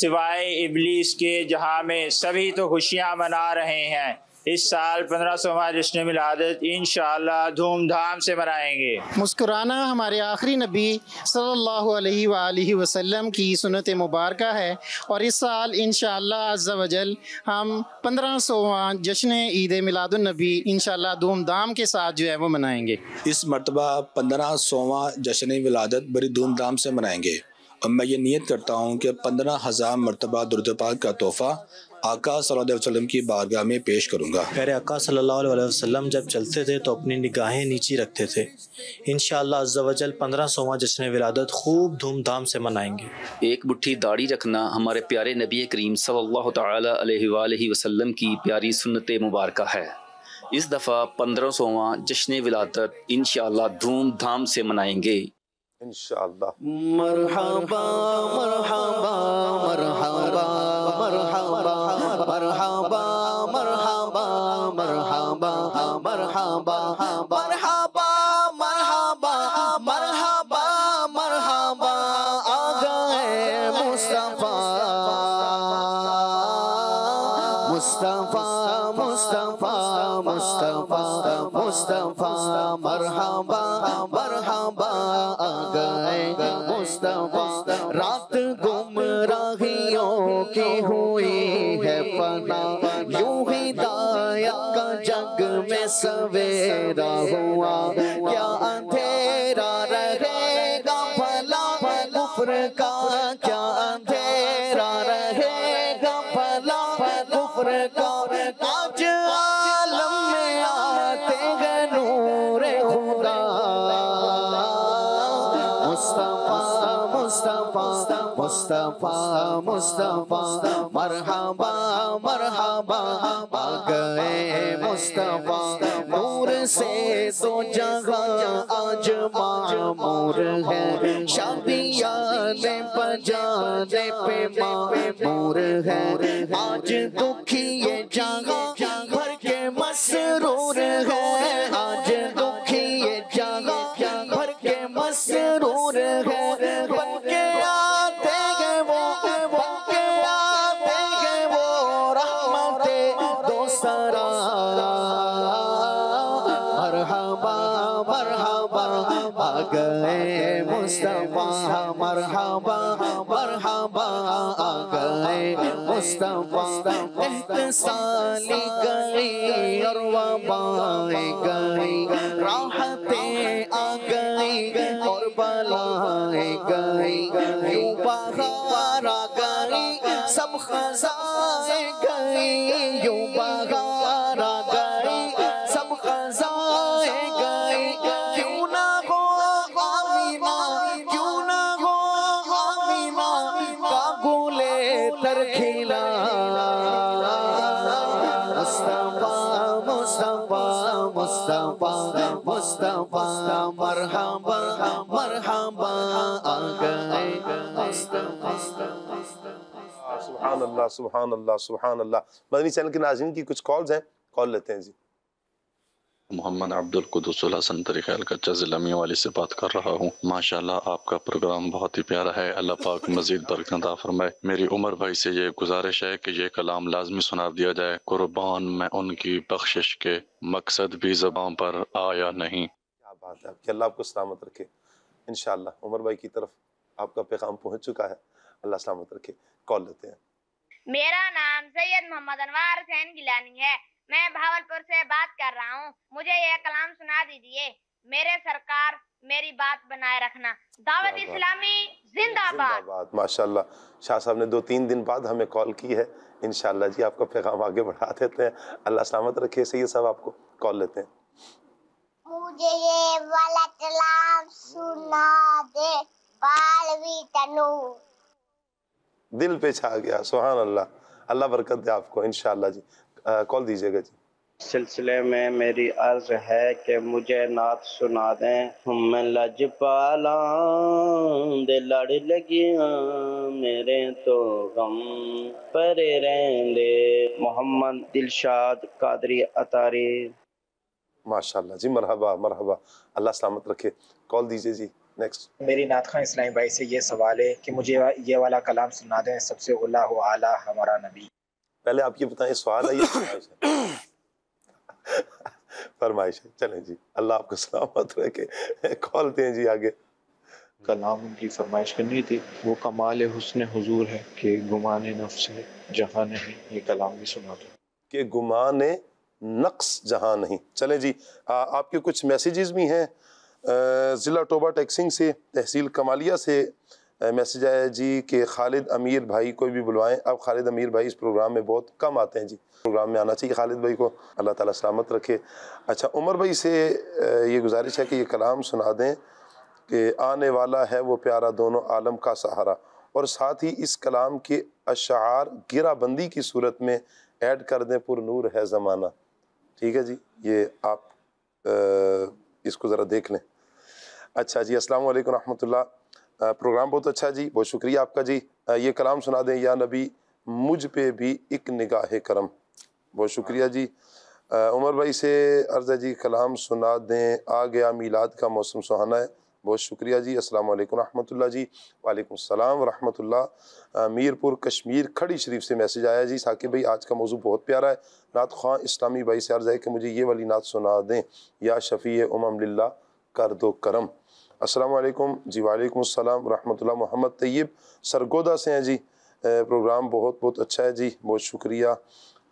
سوائے ابلیس کے جہاں میں سبھی تو خوشیاں منا رہے ہیں۔ اس سال 1500واں جشن ولادت انشاءاللہ دھوم دھام سے منائیں گے۔ مسکرانا ہمارے آخری نبی صلی اللہ علیہ وآلہ وسلم کی سنت مبارکہ ہے، اور اس سال انشاءاللہ عز و جل ہم 1500واں جشن عید میلاد النبی انشاءاللہ دھوم دھام کے ساتھ جو ہے وہ منائیں گے۔ اس مرتبہ 1500واں جشن ولادت بڑی دھوم دھام سے منائیں گے، اور میں یہ نیت کرتا ہوں کہ 15,000 مرتبہ درود پاک کا تحفہ آقا صلی اللہ علیہ وسلم کی بارگاہ میں پیش کروں گا۔ پیارے آقا صلی اللہ علیہ وسلم جب چلتے تھے تو اپنی نگاہیں نیچی رکھتے تھے۔ انشاءاللہ عز و جل 1500واں جشن ولادت خوب دھوم دھام سے منائیں گے۔ ایک مٹھی داڑھی رکھنا ہمارے پیارے نبی کریم صلی اللہ تعالی علیہ وآلہ وسلم کی پیاری سنت مبارکہ ہے۔ اس دفعہ 1500واں جشن ولادت انشاءاللہ دھوم دھام سے منائیں گے انشاءاللہ۔ مرحبا مرحبا مرحبا مرحبا مرحبا مرحبا مرحبا مرحبا مرحبا مرحبا مرحبا مرحبا آ گئے مصطفیٰ مصطفیٰ مصطفیٰ مصطفیٰ مصطفیٰ مرحبا مرحبا آ گئے مصطفیٰ۔ رات گمراہیوں کی ہوئی ہے فنا، یوں ہدایت کا جگ میں سویرا ہوا، کیا اندھیرا رہے گا بھلا کفر کا، کیا اندھیرا رہے گا بھلا کفر کا۔ آج عالم میں آتے ہیں نور خدا، مصطفیٰ مصطفیٰ مصطفیٰ مصطفیٰ مرحبا مرحبا آ گئے مصطفیٰ۔ نور سے دو جگہ آج معمور ہے، شادیاں بجانے پہ معمور ہے، آج دکھی یہ جگہ بھر کے مسرور ہے، آج دکھی یہ جگہ بھر کے مسرور ہے، بن کے آتے ہیں وہ بن کے آتے ہیں وہ رحمت دوسرا۔ مرحبا مرحبا آ گئے مصطفیٰ، مرحبا مرحبا آ گئے مصطفیٰ۔ احتسالی گئی اور وبائیں گئی، راحتیں آ گئی اور بلائیں گئی، یوں بہار آ گئی سب خزائیں گئی، یوں بہار آ گئی سب خزائیں گئی۔ کیوں نہ ہو آمینہ، کیوں نہ ہو آمینہ کا گلے تر کھلا، مصطفیٰ مصطفیٰ مصطفیٰ مصطفیٰ مرحبا مرحبا آ گئے مصطفیٰ۔ سبحان اللہ سبحان اللہ سبحان اللہ۔ مدنی چینل کے ناظرین کی کچھ کالز ہیں، کال لیتے ہیں جی۔ محمد عبد القدس الحسن طریقہ الکچہ ضلع میوالی سے بات کر رہا ہوں۔ ماشاءاللہ آپ کا پروگرام بہت ہی پیارا ہے، اللہ پاک مزید برکت عطا فرمائے۔ میری عمر بھائی سے یہ گزارش ہے کہ یہ کلام لازمی سنا دیا جائے، قربان میں ان کی بخشش کے مقصد بھی زبان پر آیا نہیں۔ کیا بات ہے، کہ اللہ آپ کو سلامت رکھے۔ انشاءاللہ عمر بھائی کی طرف آپ کا پیغام پہنچ چکا ہے، اللہ سلامت رکھے۔ کال لیتے ہیں۔ میرا نام سید محمد انوار حسین گیلانی ہے، میں بھاولپور سے بات کر رہا ہوں. مجھے یہ کلام سنا دیجئے. میرے سرکار میری بات بنائے رکھنا. دعوت اسلامی زندہ باد. ماشاءاللہ شاہ صاحب نے 2-3 دن بعد ہمیں کال کی ہے. انشاءاللہ جی آپ کا پیغام آگے بڑھا دیتے ہیں. اللہ سلامت رکھے. سید صاحب آپ کو کال لیتے ہیں. مجھے یہ والا کلام سنا دے پالوی تنور. دل پہ چھا گیا. سبحان اللہ. اللہ برکت دے آپ کو. انشاءاللہ جی کال دیجیے گا جی. سلسلے میں میری عرض ہے کہ مجھے نعت سنا دیں. ہم لجپالاں دے لڑ لگیاں میرے تو غم پرے رہندے. محمد دلشاد قادری اتاری. ماشاءاللہ جی مرحبا مرحبا. اللہ سلامت رکھے. کال دیجیے جی. نیکسٹ. میری نعت خواں اسلامی بھائی سے یہ سوال ہے کہ مجھے یہ والا کلام سنا دیں. سب سے اللہ اعلیٰ ہمارا نبی. پہلے آپ یہ بتائیں سوال ہے یہ فرمائش ہے؟ فرمائش ہے. چلیں جی اللہ آپ کو سلامت رکھے. کال دیں جی آگے. کلام کی فرمائش کرنی تھی. وہ کمال حسن حضور ہے کہ گمان نفس ہے جہاں نہیں. یہ کلام بھی سنا دو کہ گمان نقص جہاں نہیں. چلیں جی آپ کے کچھ میسیجز بھی ہیں. ضلع ٹوبہ ٹیکسنگ سے تحصیل کمالیہ سے میسیج آیا جی کہ خالد امیر بھائی کو بھی بلوائیں. اب خالد امیر بھائی اس پروگرام میں بہت کم آتے ہیں جی. پروگرام میں آنا چاہیے خالد بھائی کو. اللہ تعالیٰ سلامت رکھے. اچھا عمر بھائی سے یہ گزارش ہے کہ یہ کلام سنا دیں کہ آنے والا ہے وہ پیارا دونوں عالم کا سہارا. اور ساتھ ہی اس کلام کے اشعار گرہ بندی کی صورت میں ایڈ کر دیں. پر نور ہے زمانہ. ٹھیک ہے جی یہ آپ اس کو ذرا دیکھ لیں. اچھا جی السلام علیکم رحمۃ اللہ. پروگرام بہت اچھا جی. بہت شکریہ آپ کا جی. یہ کلام سنا دیں یا نبی مجھ پہ بھی ایک نگاہ کرم. بہت شکریہ جی. عمر بھائی سے عرض ہے جی کلام سنا دیں. آ گیا میلاد کا موسم سہانا ہے. بہت شکریہ جی. السلام علیکم رحمۃ اللہ جی. وعلیکم السلام ورحمۃ اللہ. میرپور کشمیر کھڑی شریف سے میسیج آیا جی ثاقب بھائی آج کا موضوع بہت پیارا ہے. نعت خواں اسلامی بھائی سے عرض ہے کہ مجھے یہ والی نعت سنا دیں. یا شفیع للہ کر دو کرم. السلام علیکم جی. وعلیکم السلام ورحمۃ اللہ. محمد طیب سرگودا سے ہیں جی. پروگرام بہت بہت اچھا ہے جی. بہت شکریہ.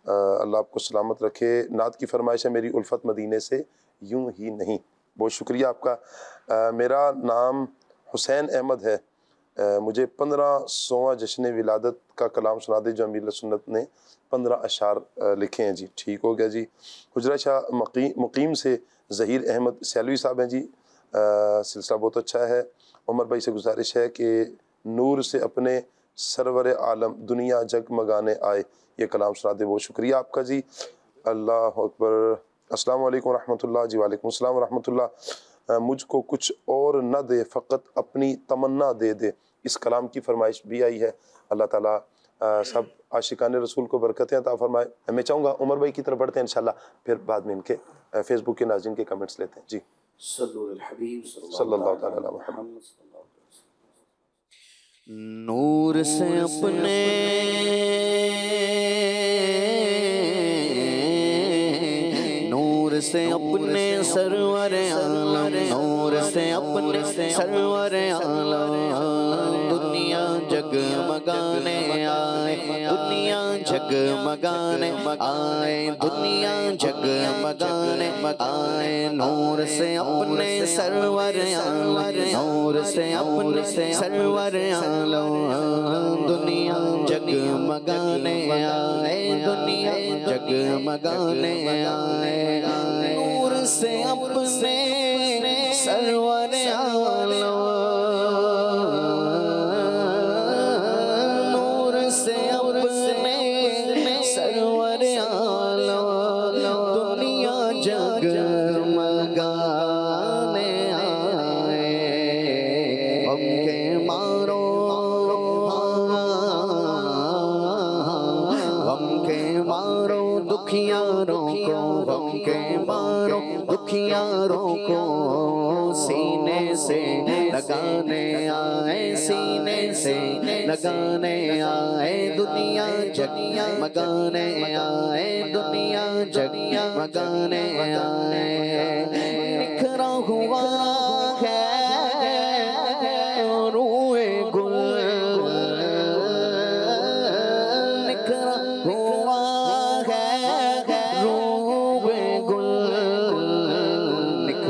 اللہ آپ کو سلامت رکھے. نعت کی فرمائش ہے میری الفت مدینے سے یوں ہی نہیں. بہت شکریہ آپ کا. میرا نام حسین احمد ہے. مجھے 15واں جشن ولادت کا کلام سنا دے جو امیر سنت نے 15 اشعار لکھے ہیں جی. ٹھیک ہو گیا جی. حجرہ شاہ مقیم سے ظہیر احمد سیلوی صاحب ہیں جی. سلسلہ بہت اچھا ہے. عمر بھائی سے گزارش ہے کہ نور سے اپنے سرور عالم دنیا جگمگانے آئے. یہ کلام سنا دے. بہت شکریہ آپ کا جی. اللہ اکبر. السلام علیکم ورحمۃ اللہ جی. وعلیکم السلام ورحمۃ اللہ. مجھ کو کچھ اور نہ دے فقط اپنی تمنا دے دے. اس کلام کی فرمائش بھی آئی ہے. اللہ تعالیٰ سب عاشقان رسول کو برکتیں عطا فرمائے. میں چاہوں گا عمر بھائی کی طرف بڑھتے ہیں انشاءاللہ. پھر بعد میں ان کے فیس بک کے ناظرین کے کمنٹس لیتے ہیں جی. صلی اللہ تعالیٰ علیہ محمد. نور سے اپنے نور سے اپنے سرور عالم نور سے اپنے سرور عالم دنیا جگمگانے آئے دنیا جگمگانے آئے دنیا جگمگانے آئے. نور سے اپنے سرور عالم نور سے اپنے سرور عالم دنیا جگمگانے آئے دنیا جگمگانے آئے. نور سے اپنے سرور عالم نور سے اپنے سرور عالم دنیا جگمگانے آئے. غم کے مارو غم کے مارو دکھیاروں کو غم کے مارو دکھیاروں کو سینے سے لگانے آئے سینے سے لگانے آئے دنیا جگمگانے آئے دنیا جگمگانے آئے. نکھرا ہوا ہے روئے گل نکھرا ہوا ہے روئے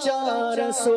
400,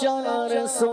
400,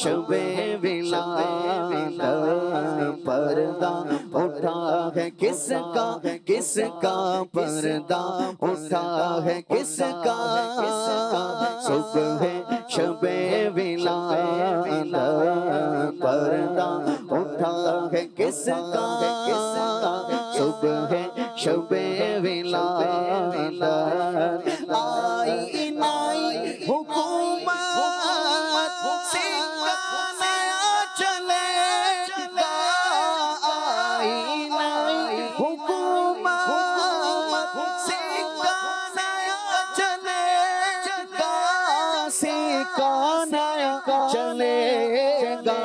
شب ولادت پردہ اٹھا ہے کس کا پردہ اٹھا ہے کس کا صبح شب ولادت پردہ اٹھا ہے کس کا صبح شب ولادت آئی نئی حکومت سکہ نیا چلے گا آئی نئی حکومت سکہ نیا چلے گا سکہ نیا چلے گا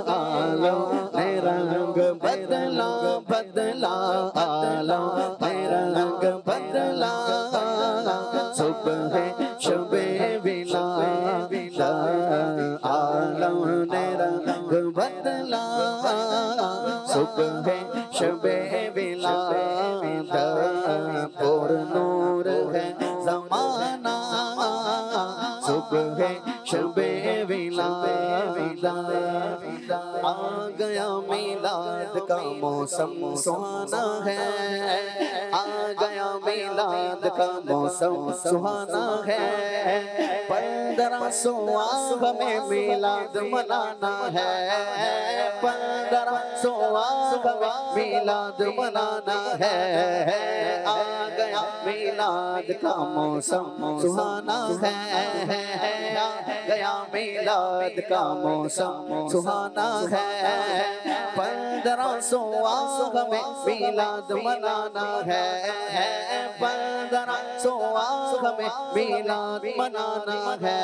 عالم نے رنگ بدلا عالم نے رنگ بدلا صبح شب ولادت عالم نے رنگ بدلا صبح شب ولادت پر نور ہے زمانہ صبح شب ولادت آ گیا میلاد کا موسم سہانا ہے آ گیا میلاد کا موسم سہانا ہے 1500 ہمیں میلاد منانا ہے 1500 ہمیں میلاد منانا ہے آ گیا میلاد کا موسم سہانا ہے آ گیا میلاد کا موسم سہانا ہے 1500 ہمیں میلاد منانا ہے 1500 ہمیں میلاد منانا ہے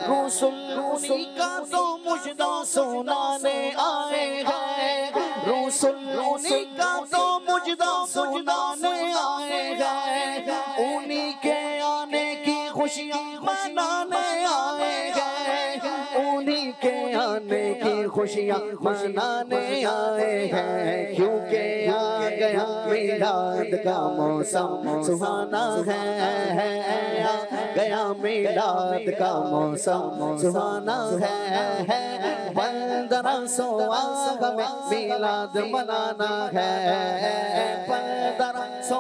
رسول انہی کا تو مجدہ سنانے آئے ہیں رسول انہی کا تو مجدہ سنانے آئے ہیں انہی کے آنے کی خوشیاں منانے آئے ہیں انہی کے آنے کی خوشیاں منانے آئے ہیں کیونکہ آ گیا میلاد کا موسم سہانا ہے آ گیا میلاد کا موسم سہانا ہے 1500 ہمیں میلاد منانا ہے 1500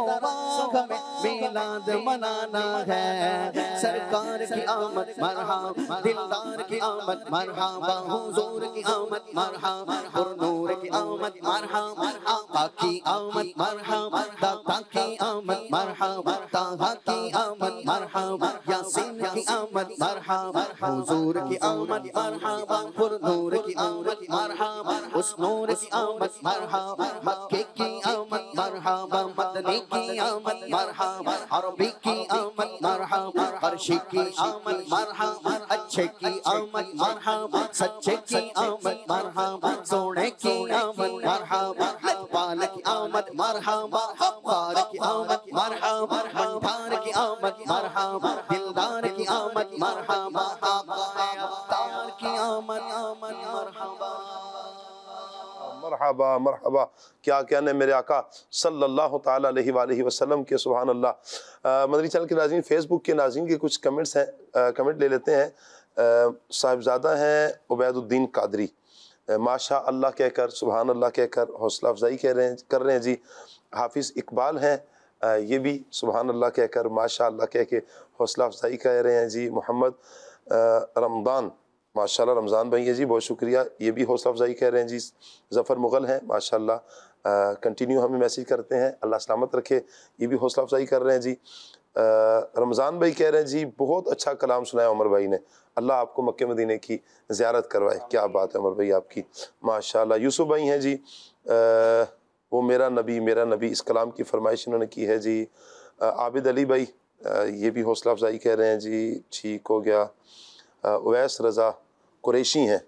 ہمیں میلاد منانا ہے سرکار کی آمد مرحبا دلدار کی آمد مرحبا حضور کی آمد مرحبا پر نور کی آمد مرحبا آقا کی آمد مرحبا داتا کی آمد مرحبا طاہا کی آمد مرحبا یاسین کی آمد مرحبا حضور کی آمد مرحبا پر نور کی آمد مرحبا اس نور کی آمد مرحبا مکے کی آمد مرحبا مدنی کی آمد مرحبا عربی کی آمد مرحبا عرشی کی آمد مرحبا اچھے کی آمد مرحبا سچے کی آمد مرحبا سونے کی آمد مرحبا لجپال کی آمد مرحبا غفار کی آمد مرحبا منبھار کی آمد مرحبا دلدار کی آمد مرحبا آقا ابتار کی آمد مرحبا مرحبا مرحبا کیا کہنے میرے آقا صلی اللہ تعالیٰ علیہ وآلہ وسلم کے سبحان اللہ مدنی چینل کے ناظرین فیس بک کے ناظرین کے کچھ کمنٹس ہیں کمنٹ لے لیتے ہیں صاحبزادہ ہیں عبید الدین قادری ماشاء اللہ کہہ کر سبحان اللہ کہہ کر حوصلہ افزائی کر رہے ہیں جی حافظ اقبال ہیں یہ بھی سبحان اللہ کہہ کر ماشاء اللہ کہہ کے حوصلہ افزائی کہہ رہے ہیں جی محمد رمضان ماشاءاللہ رمضان بھائی ہیں جی بہت شکریہ یہ بھی حوصلہ افزائی کہہ رہے ہیں جی ظفر مغل ہیں ماشاءاللہ کنٹینیو ہمیں میسیج کرتے ہیں اللہ سلامت رکھے یہ بھی حوصلہ افزائی کر رہے ہیں جی رمضان بھائی کہہ رہے ہیں جی بہت اچھا کلام سنایا عمر بھائی نے اللہ آپ کو مکہ مدینے کی زیارت کروائے کیا بات ہے عمر بھائی آپ کی ماشاءاللہ یوسف بھائی ہیں جی وہ میرا نبی اس کلام کی فرمائش انہوں نے کی ہے جی عابد علی بھائی یہ بھی حوصلہ افزائی کہہ رہے ہیں جی ٹھیک ہو گیا اویس رضا قریشی ہیں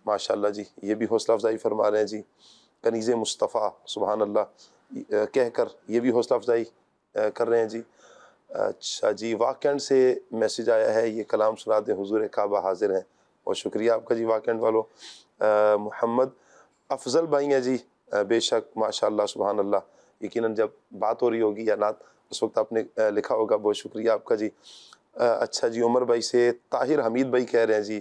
ماشاءاللہ جی یہ بھی حوصلہ افزائی فرما رہے ہیں جی کنیز مصطفیٰ سبحان اللہ کہہ کر یہ بھی حوصلہ افزائی کر رہے ہیں جی اچھا جی واقعند سے میسیج آیا ہے یہ کلام سنا دیں حضور کعبہ حاضر ہیں بہت شکریہ آپ کا جی واقعند والو محمد افضل بھائی ہیں جی بے شک ماشاءاللہ سبحان اللہ یقیناً جب بات ہو رہی ہوگی یا نعت اس وقت آپ نے لکھا ہوگا بہت شکریہ آپ کا جی اچھا جی عمر بھائی سے طاہر حمید بھائی کہہ رہے ہیں جی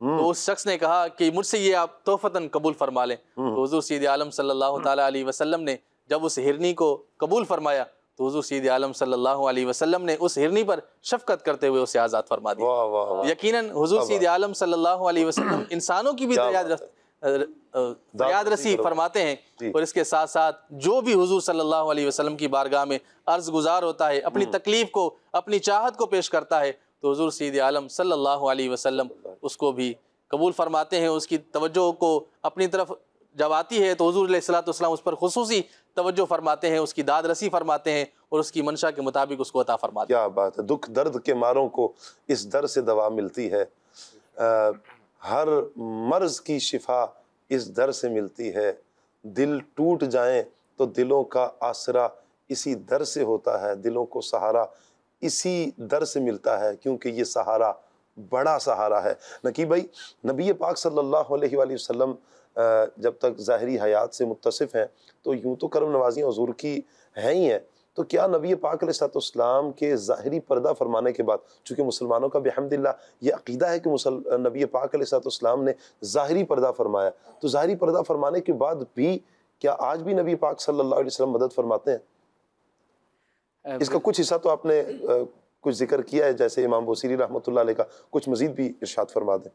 تو اس شخص نے کہا کہ مجھ سے یہ آپ تحفتاً قبول فرما لیں. تو حضور سید عالم صلی اللہ تعالیٰ علیہ وسلم نے جب اس ہرنی کو قبول فرمایا تو حضور سید عالم صلی اللہ علیہ وسلم نے اس ہرنی پر شفقت کرتے ہوئے اسے آزاد فرما دیا. یقیناً حضور سید عالم صلی اللہ علیہ وسلم انسانوں کی بھی دیاد رسی فرماتے ہیں، اور اس کے ساتھ ساتھ جو بھی حضور صلی اللہ علیہ وسلم کی بارگاہ میں عرض گزار ہوتا ہے، اپنی تکلیف کو، اپنی چاہت کو پیش کرتا ہے، تو حضور سید عالم صلی اللہ علیہ وسلم اس کو بھی قبول فرماتے ہیں. اس کی توجہ کو اپنی طرف جب آتی ہے تو حضور علیہ الصلوۃ والسلام اس پر خصوصی توجہ فرماتے ہیں، اس کی داد رسی فرماتے ہیں اور اس کی منشا کے مطابق اس کو عطا فرماتے ہیں. کیا بات ہے. دکھ درد کے ماروں کو اس در سے دوا ملتی ہے، ہر مرض کی شفا اس در سے ملتی ہے. دل ٹوٹ جائیں تو دلوں کا آسرا اسی در سے ہوتا ہے، دلوں کو سہارا اسی در سے ملتا ہے، کیونکہ یہ سہارا بڑا سہارا ہے. نقیب بھائی، نبی پاک صلی اللہ علیہ وآلہ وسلم جب تک ظاہری حیات سے متصف ہیں تو یوں تو کرم نوازیاں حضور کی ہیں ہی ہیں، تو کیا نبی پاک علیہ السلام کے ظاہری پردہ فرمانے کے بعد، چونکہ مسلمانوں کا بحمدللہ یہ عقیدہ ہے کہ نبی پاک علیہ السلام نے ظاہری پردہ فرمایا، تو ظاہری پردہ فرمانے کے بعد بھی کیا آج بھی نبی پاک صلی اللہ علیہ وسلم مدد فرماتے ہیں؟ اس کا کچھ حصہ تو آپ نے کچھ ذکر کیا ہے، جیسے امام بوصیری رحمۃ اللہ علیہ کا، کچھ مزید بھی ارشاد فرما دیں.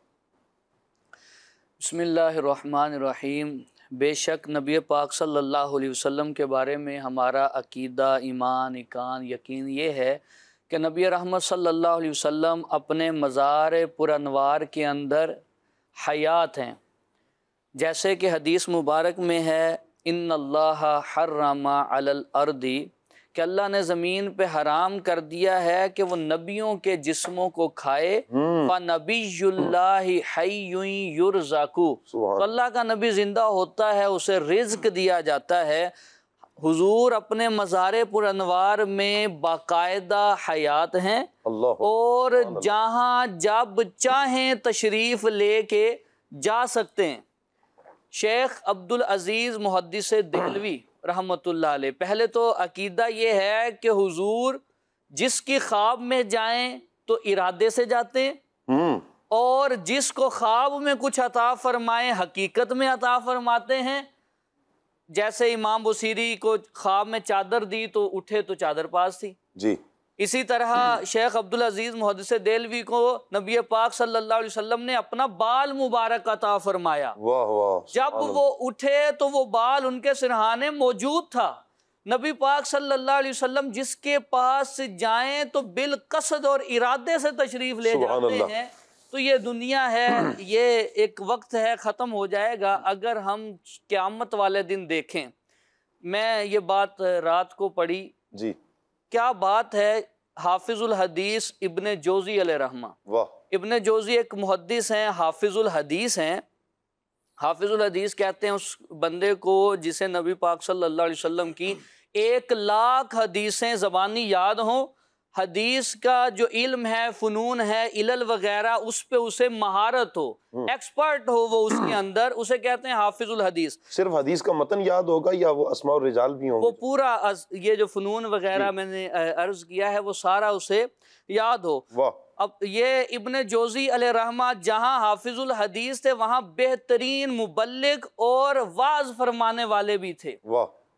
بسم اللہ الرحمن الرحیم. بے شک نبی پاک صلی اللہ علیہ وسلم کے بارے میں ہمارا عقیدہ، ایمان، یقین یہ ہے کہ نبی رحمت صلی اللہ علیہ وسلم اپنے مزار پرانوار کے اندر حیات ہیں. جیسے کہ حدیث مبارک میں ہے، ان اللہ حرم علی الارض، کہ اللہ نے زمین پہ حرام کر دیا ہے کہ وہ نبیوں کے جسموں کو کھائے. فَنَبِيُّ اللَّهِ حَيٌّ يُرْزَقُ، تو اللہ کا نبی زندہ ہوتا ہے، اسے رزق دیا جاتا ہے. حضور اپنے مزار پرانوار میں باقاعدہ حیات ہیں اور جہاں جب چاہیں تشریف لے کے جا سکتے ہیں. شیخ عبدالعزیز محدث دہلوی رحمۃ اللہ علیہ، پہلے تو عقیدہ یہ ہے کہ حضور جس کی خواب میں جائیں تو ارادے سے جاتے ہیں، اور جس کو خواب میں کچھ عطا فرمائیں حقیقت میں عطا فرماتے ہیں. جیسے امام بصیری کو خواب میں چادر دی تو اٹھے تو چادر پاس تھی. جی اسی طرح شیخ عبدالعزیز محدث دہلوی کو نبی پاک صلی اللہ علیہ وسلم نے اپنا بال مبارک عطا فرمایا. جب وہ اٹھے تو وہ بال ان کے سرہانے موجود تھا. نبی پاک صلی اللہ علیہ وسلم جس کے پاس جائیں تو بالقصد اور ارادے سے تشریف لے جاتے ہیں. تو یہ دنیا ہے، یہ ایک وقت ہے، ختم ہو جائے گا. اگر ہم قیامت والے دن دیکھیں، میں یہ بات رات کو پڑھی، جی کیا بات ہے. حافظ الحدیث ابن جوزی علیہ رحمہ، ابن جوزی ایک محدث ہیں، حافظ الحدیث ہیں. حافظ الحدیث کہتے ہیں اس بندے کو جسے نبی پاک صلی اللہ علیہ وسلم کی 1,00,000 حدیثیں زبانی یاد ہوں، حدیث کا جو علم ہے، فنون ہے، علل وغیرہ، اس پہ اسے مہارت ہو، ایکسپرٹ ہو وہ اس کے اندر، اسے کہتے ہیں حافظ الحدیث. صرف حدیث کا متن یاد ہوگا یا وہ اسماء الرجال بھی ہوں گے؟ وہ پورا یہ جو فنون وغیرہ میں نے عرض کیا ہے وہ سارا اسے یاد ہو. اب یہ ابن جوزی علیہ رحمہ جہاں حافظ الحدیث تھے وہاں بہترین مبلغ اور واعظ فرمانے والے بھی تھے.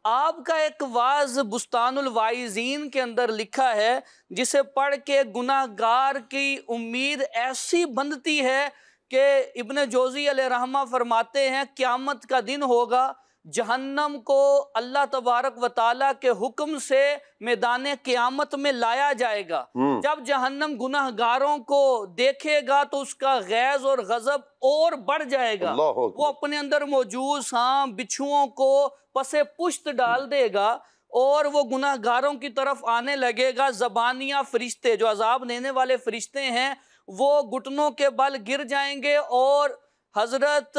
آپ کا ایک واعظ بستان الواعظین کے اندر لکھا ہے، جسے پڑھ کے گناہ گار کی امید ایسی بندتی ہے کہ ابن جوزی علیہ رحمہ فرماتے ہیں قیامت کا دن ہوگا، جہنم کو اللہ تبارک و تعالیٰ کے حکم سے میدان قیامت میں لایا جائے گا. جب جہنم گناہ گاروں کو دیکھے گا تو اس کا غیظ اور غضب اور بڑھ جائے گا. وہ اپنے اندر موجود سانپ بچھوؤں کو پسے پشت ڈال دے گا اور وہ گناہ گاروں کی طرف آنے لگے گا. زبانیہ فرشتے جو عذاب دینے والے فرشتے ہیں وہ گھٹنوں کے بل گر جائیں گے اور حضرت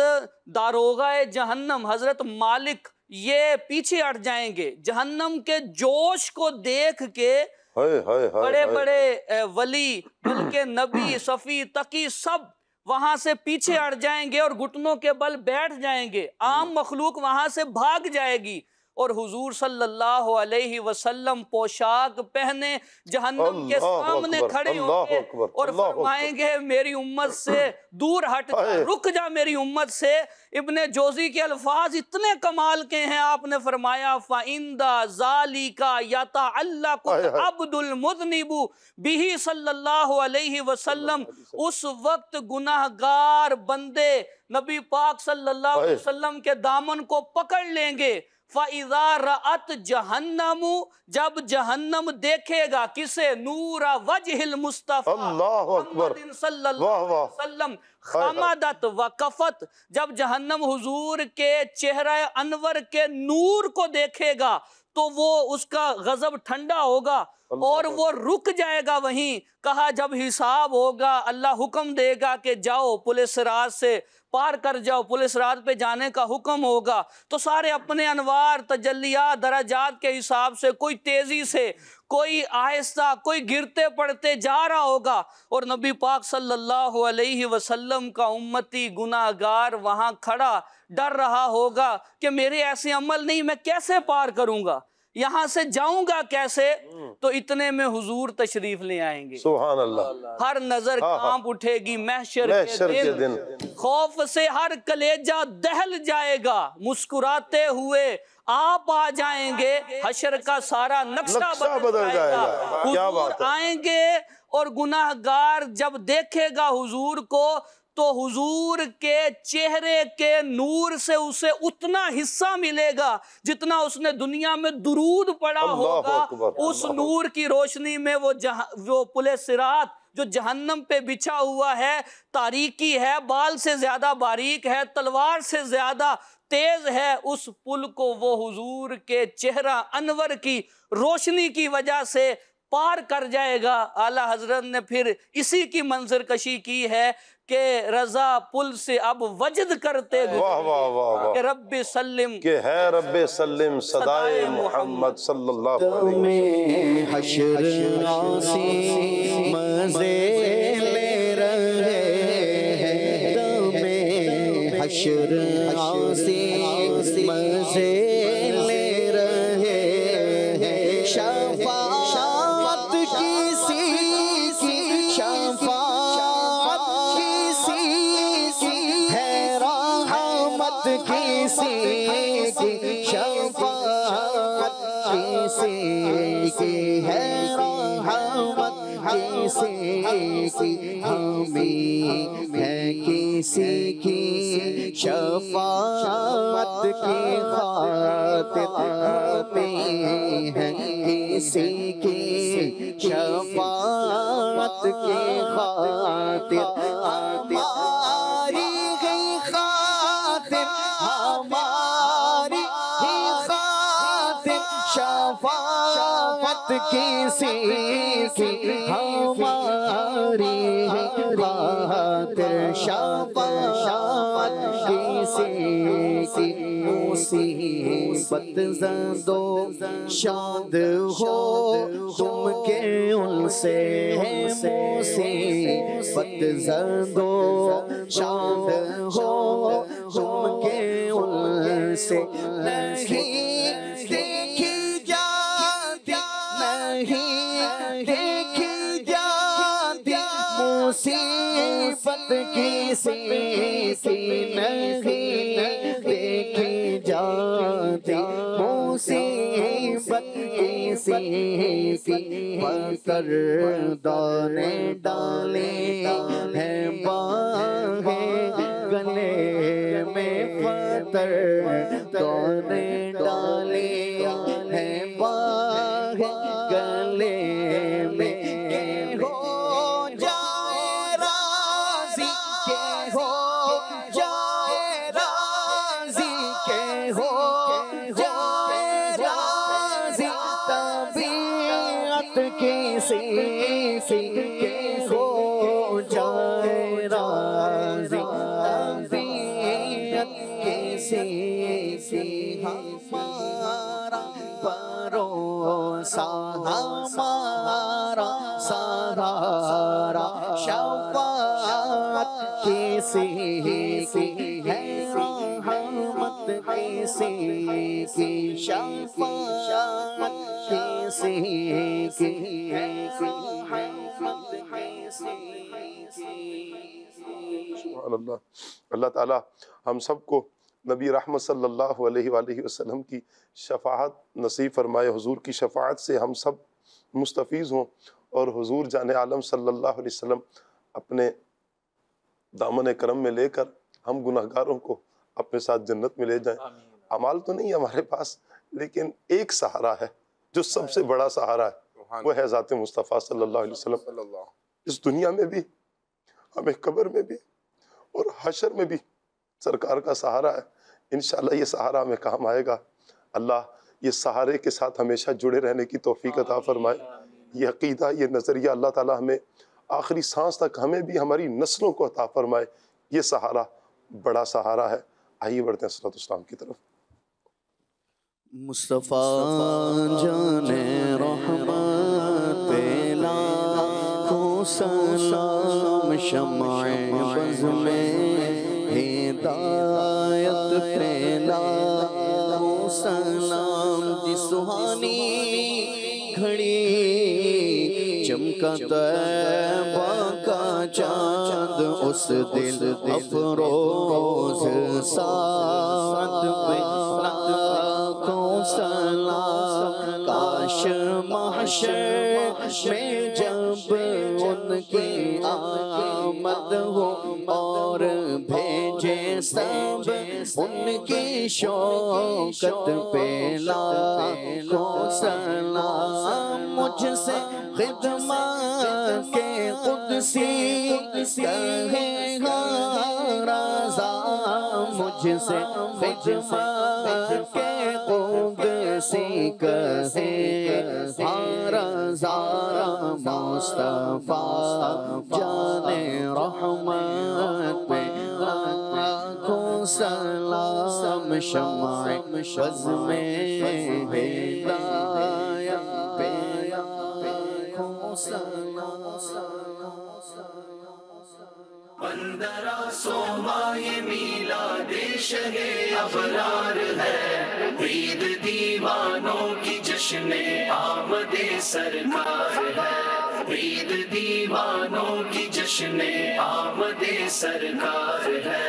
داروغہ جہنم حضرت مالک یہ پیچھے ہٹ جائیں گے. جہنم کے جوش کو دیکھ کے بڑے بڑے ولی بلکہ نبی صفی تقی سب وہاں سے پیچھے ہٹ جائیں گے اور گھٹنوں کے بل بیٹھ جائیں گے. عام مخلوق وہاں سے بھاگ جائے گی اور حضور صلی اللہ علیہ وسلم پوشاک پہنے جہنم کے سامنے کھڑے ہوں گے اور فرمائیں گے میری امت سے دور ہٹ جا، رک جا میری امت سے۔ ابن جوزی کے الفاظ اتنے کمال کے ہیں، آپ نے فرمایا فَإِنْدَ ذَلِكَ يَتَعَلَّقُ الْعَبْدُ الْمُذْنِبُ بِهِ صلی اللہ علیہ وسلم، اس وقت گناہگار بندے نبی پاک صلی اللہ علیہ وسلم کے دامن کو پکڑ لیں گے۔ فَإِذَا رَأَتْ جَهَنَّمُ، جب جہنم دیکھے گا کسے؟ نور وجہ المصطفیٰ محمد صلی اللہ علیہ وسلم، خامدت وقفت، جب جہنم حضور کے چہرہ انور کے نور کو دیکھے گا تو وہ اس کا غضب ٹھنڈا ہوگا اور وہ رک جائے گا وہیں۔ کہا جب حساب ہوگا اللہ حکم دے گا کہ جاؤ پلس صراط سے پار کر جاؤ، پلس صراط پہ جانے کا حکم ہوگا تو سارے اپنے انوار تجلیات درجات کے حساب سے، کوئی تیزی سے، کوئی آہستہ، کوئی گرتے پڑتے جا رہا ہوگا، اور نبی پاک صلی اللہ علیہ وسلم کا امتی گناہگار وہاں کھڑا ڈر رہا ہوگا کہ میرے ایسے عمل نہیں، میں کیسے پار کروں گا، یہاں سے جاؤں گا کیسے؟ تو اتنے میں حضور تشریف لے آئیں گے، سبحان اللہ، ہر نظر کانپ اٹھے گی محشر کے دن، خوف سے ہر کلیجہ دہل جائے گا، مسکراتے ہوئے آپ آ جائیں گے، حشر کا سارا نقشہ بدل جائے گا، حضور آئیں گے اور گناہگار جب دیکھے گا حضور کو تو حضور کے چہرے کے نور سے اسے اتنا حصہ ملے گا جتنا اس نے دنیا میں درود پڑھا ہوگا، اس نور کی روشنی میں وہ پل صراط جو جہنم پہ بچھا ہوا ہے، تاریکی ہے، بال سے زیادہ باریک ہے، تلوار سے زیادہ تیز ہے، اس پل کو وہ حضور کے چہرہ انور کی روشنی کی وجہ سے پار کر جائے گا۔ اعلیٰ حضرت نے پھر اسی کی منظر کشی کی ہے کہ رضا پل سے اب وجد کرتے کہ رب سلم، کہ ہے رب سلم صدائے محمد صلی اللہ علیہ وسلم۔ حشر آسی مزے لے رہے ہیں، دم حشر آسی مزے لے رہے ہیں، شفاعت کسی کی، شفاعت کسی کی ہے، رحمت کسی کی، شفاعت کسی کی ہے، رحمت کسی کی، ہمیں ہے کسی کی شفاعت کی خاطر، ہمیں ہے کسی کی شفاعت کی خاطر، ہماری ہی خاطر، ہماری ہی خاطر شفاعت کسی کی، ہماری ہی خاطر شفاعت کسی کی، مصیبت زدو شاد ہو تم کے ان سے، مصیبت زدو شاد ہو تم کے ان سے، نہیں دیکھی جاتی، نہیں دیکھی جاتی مصیبت کسی کی، نہیں دیکھی جاتی مصیبت کسی کی، پتھر دانے ڈالے ہیں باہیں گلے میں، پتھر دانے ڈالے ہیں باہیں گلے میں، کہ ہو جائے راضی، کہ ہو جائے راضی، کہ ہو جائے راضی طبیعت کسی کی، کہ ہو جائے راضی طبیعت کسی کی، ہمارا بھروسہ، ہمارا سہارا شفاعت کسی کی ہے، رحمت کسی کی شفاعت کسی کی سبحان اللہ. اللہ تعالیٰ ہم سب کو نبی رحمت صلی اللہ علیہ وآلہ وسلم کی شفاعت نصیب فرمائے. حضور کی شفاعت سے ہم سب مستفیض ہوں اور حضور جان عالم صلی اللہ علیہ وسلم اپنے دامن کرم میں لے کر ہم گناہگاروں کو اپنے ساتھ جنت میں لے جائیں. اعمال تو نہیں ہمارے پاس، لیکن ایک سہارا ہے جو سب سے بڑا سہارا ہے، وہ ہے ذات مصطفیٰ صلی اللہ علیہ وسلم. اس دنیا میں بھی، ہمیں قبر میں بھی اور حشر میں بھی سرکار کا سہارا ہے. انشاءاللہ یہ سہارا ہمیں کام آئے گا. اللہ یہ سہارے کے ساتھ ہمیشہ جڑے رہنے کی توفیق عطا فرمائے. یہ عقیدہ، یہ نظریہ اللہ تعالیٰ ہمیں آخری سانس تک، ہمیں بھی ہماری نسلوں کو عطا فرمائے. یہ سہارا بڑا سہارا ہے. آئیے بڑھتے ہیں صلاۃ السلام کی طرف. مصطفیٰ جان رحمت پہ لاکھوں سلام، شمع بز میں ہدایت پہ لاکھوں سلام. دی سہانی گھڑی چمکا طیبہ کا چاند، اس دل افروز ساعت پہ لاکھوں سلام. کاش محشر میں جب ان کی آمد ہو اور بھیجے سب ان کی شوکت پہ لاکھوں سلام. مجھ سے خدمت کے قدسی کہے ہاں رضا، مجھ سے خدمت کے قدسی کہے ہاں رضا. مصطفیٰ جان رحمت پہ لاکھوں سلام، شمع بز میں ہدایت پہ لاکھوں سلام. 1500 ماہ میلاد شہ ابرار ہے، عید دیوانوں کی جشن آمد سرکار ہے، عید دیوانوں کی جشن آمد سرکار ہے.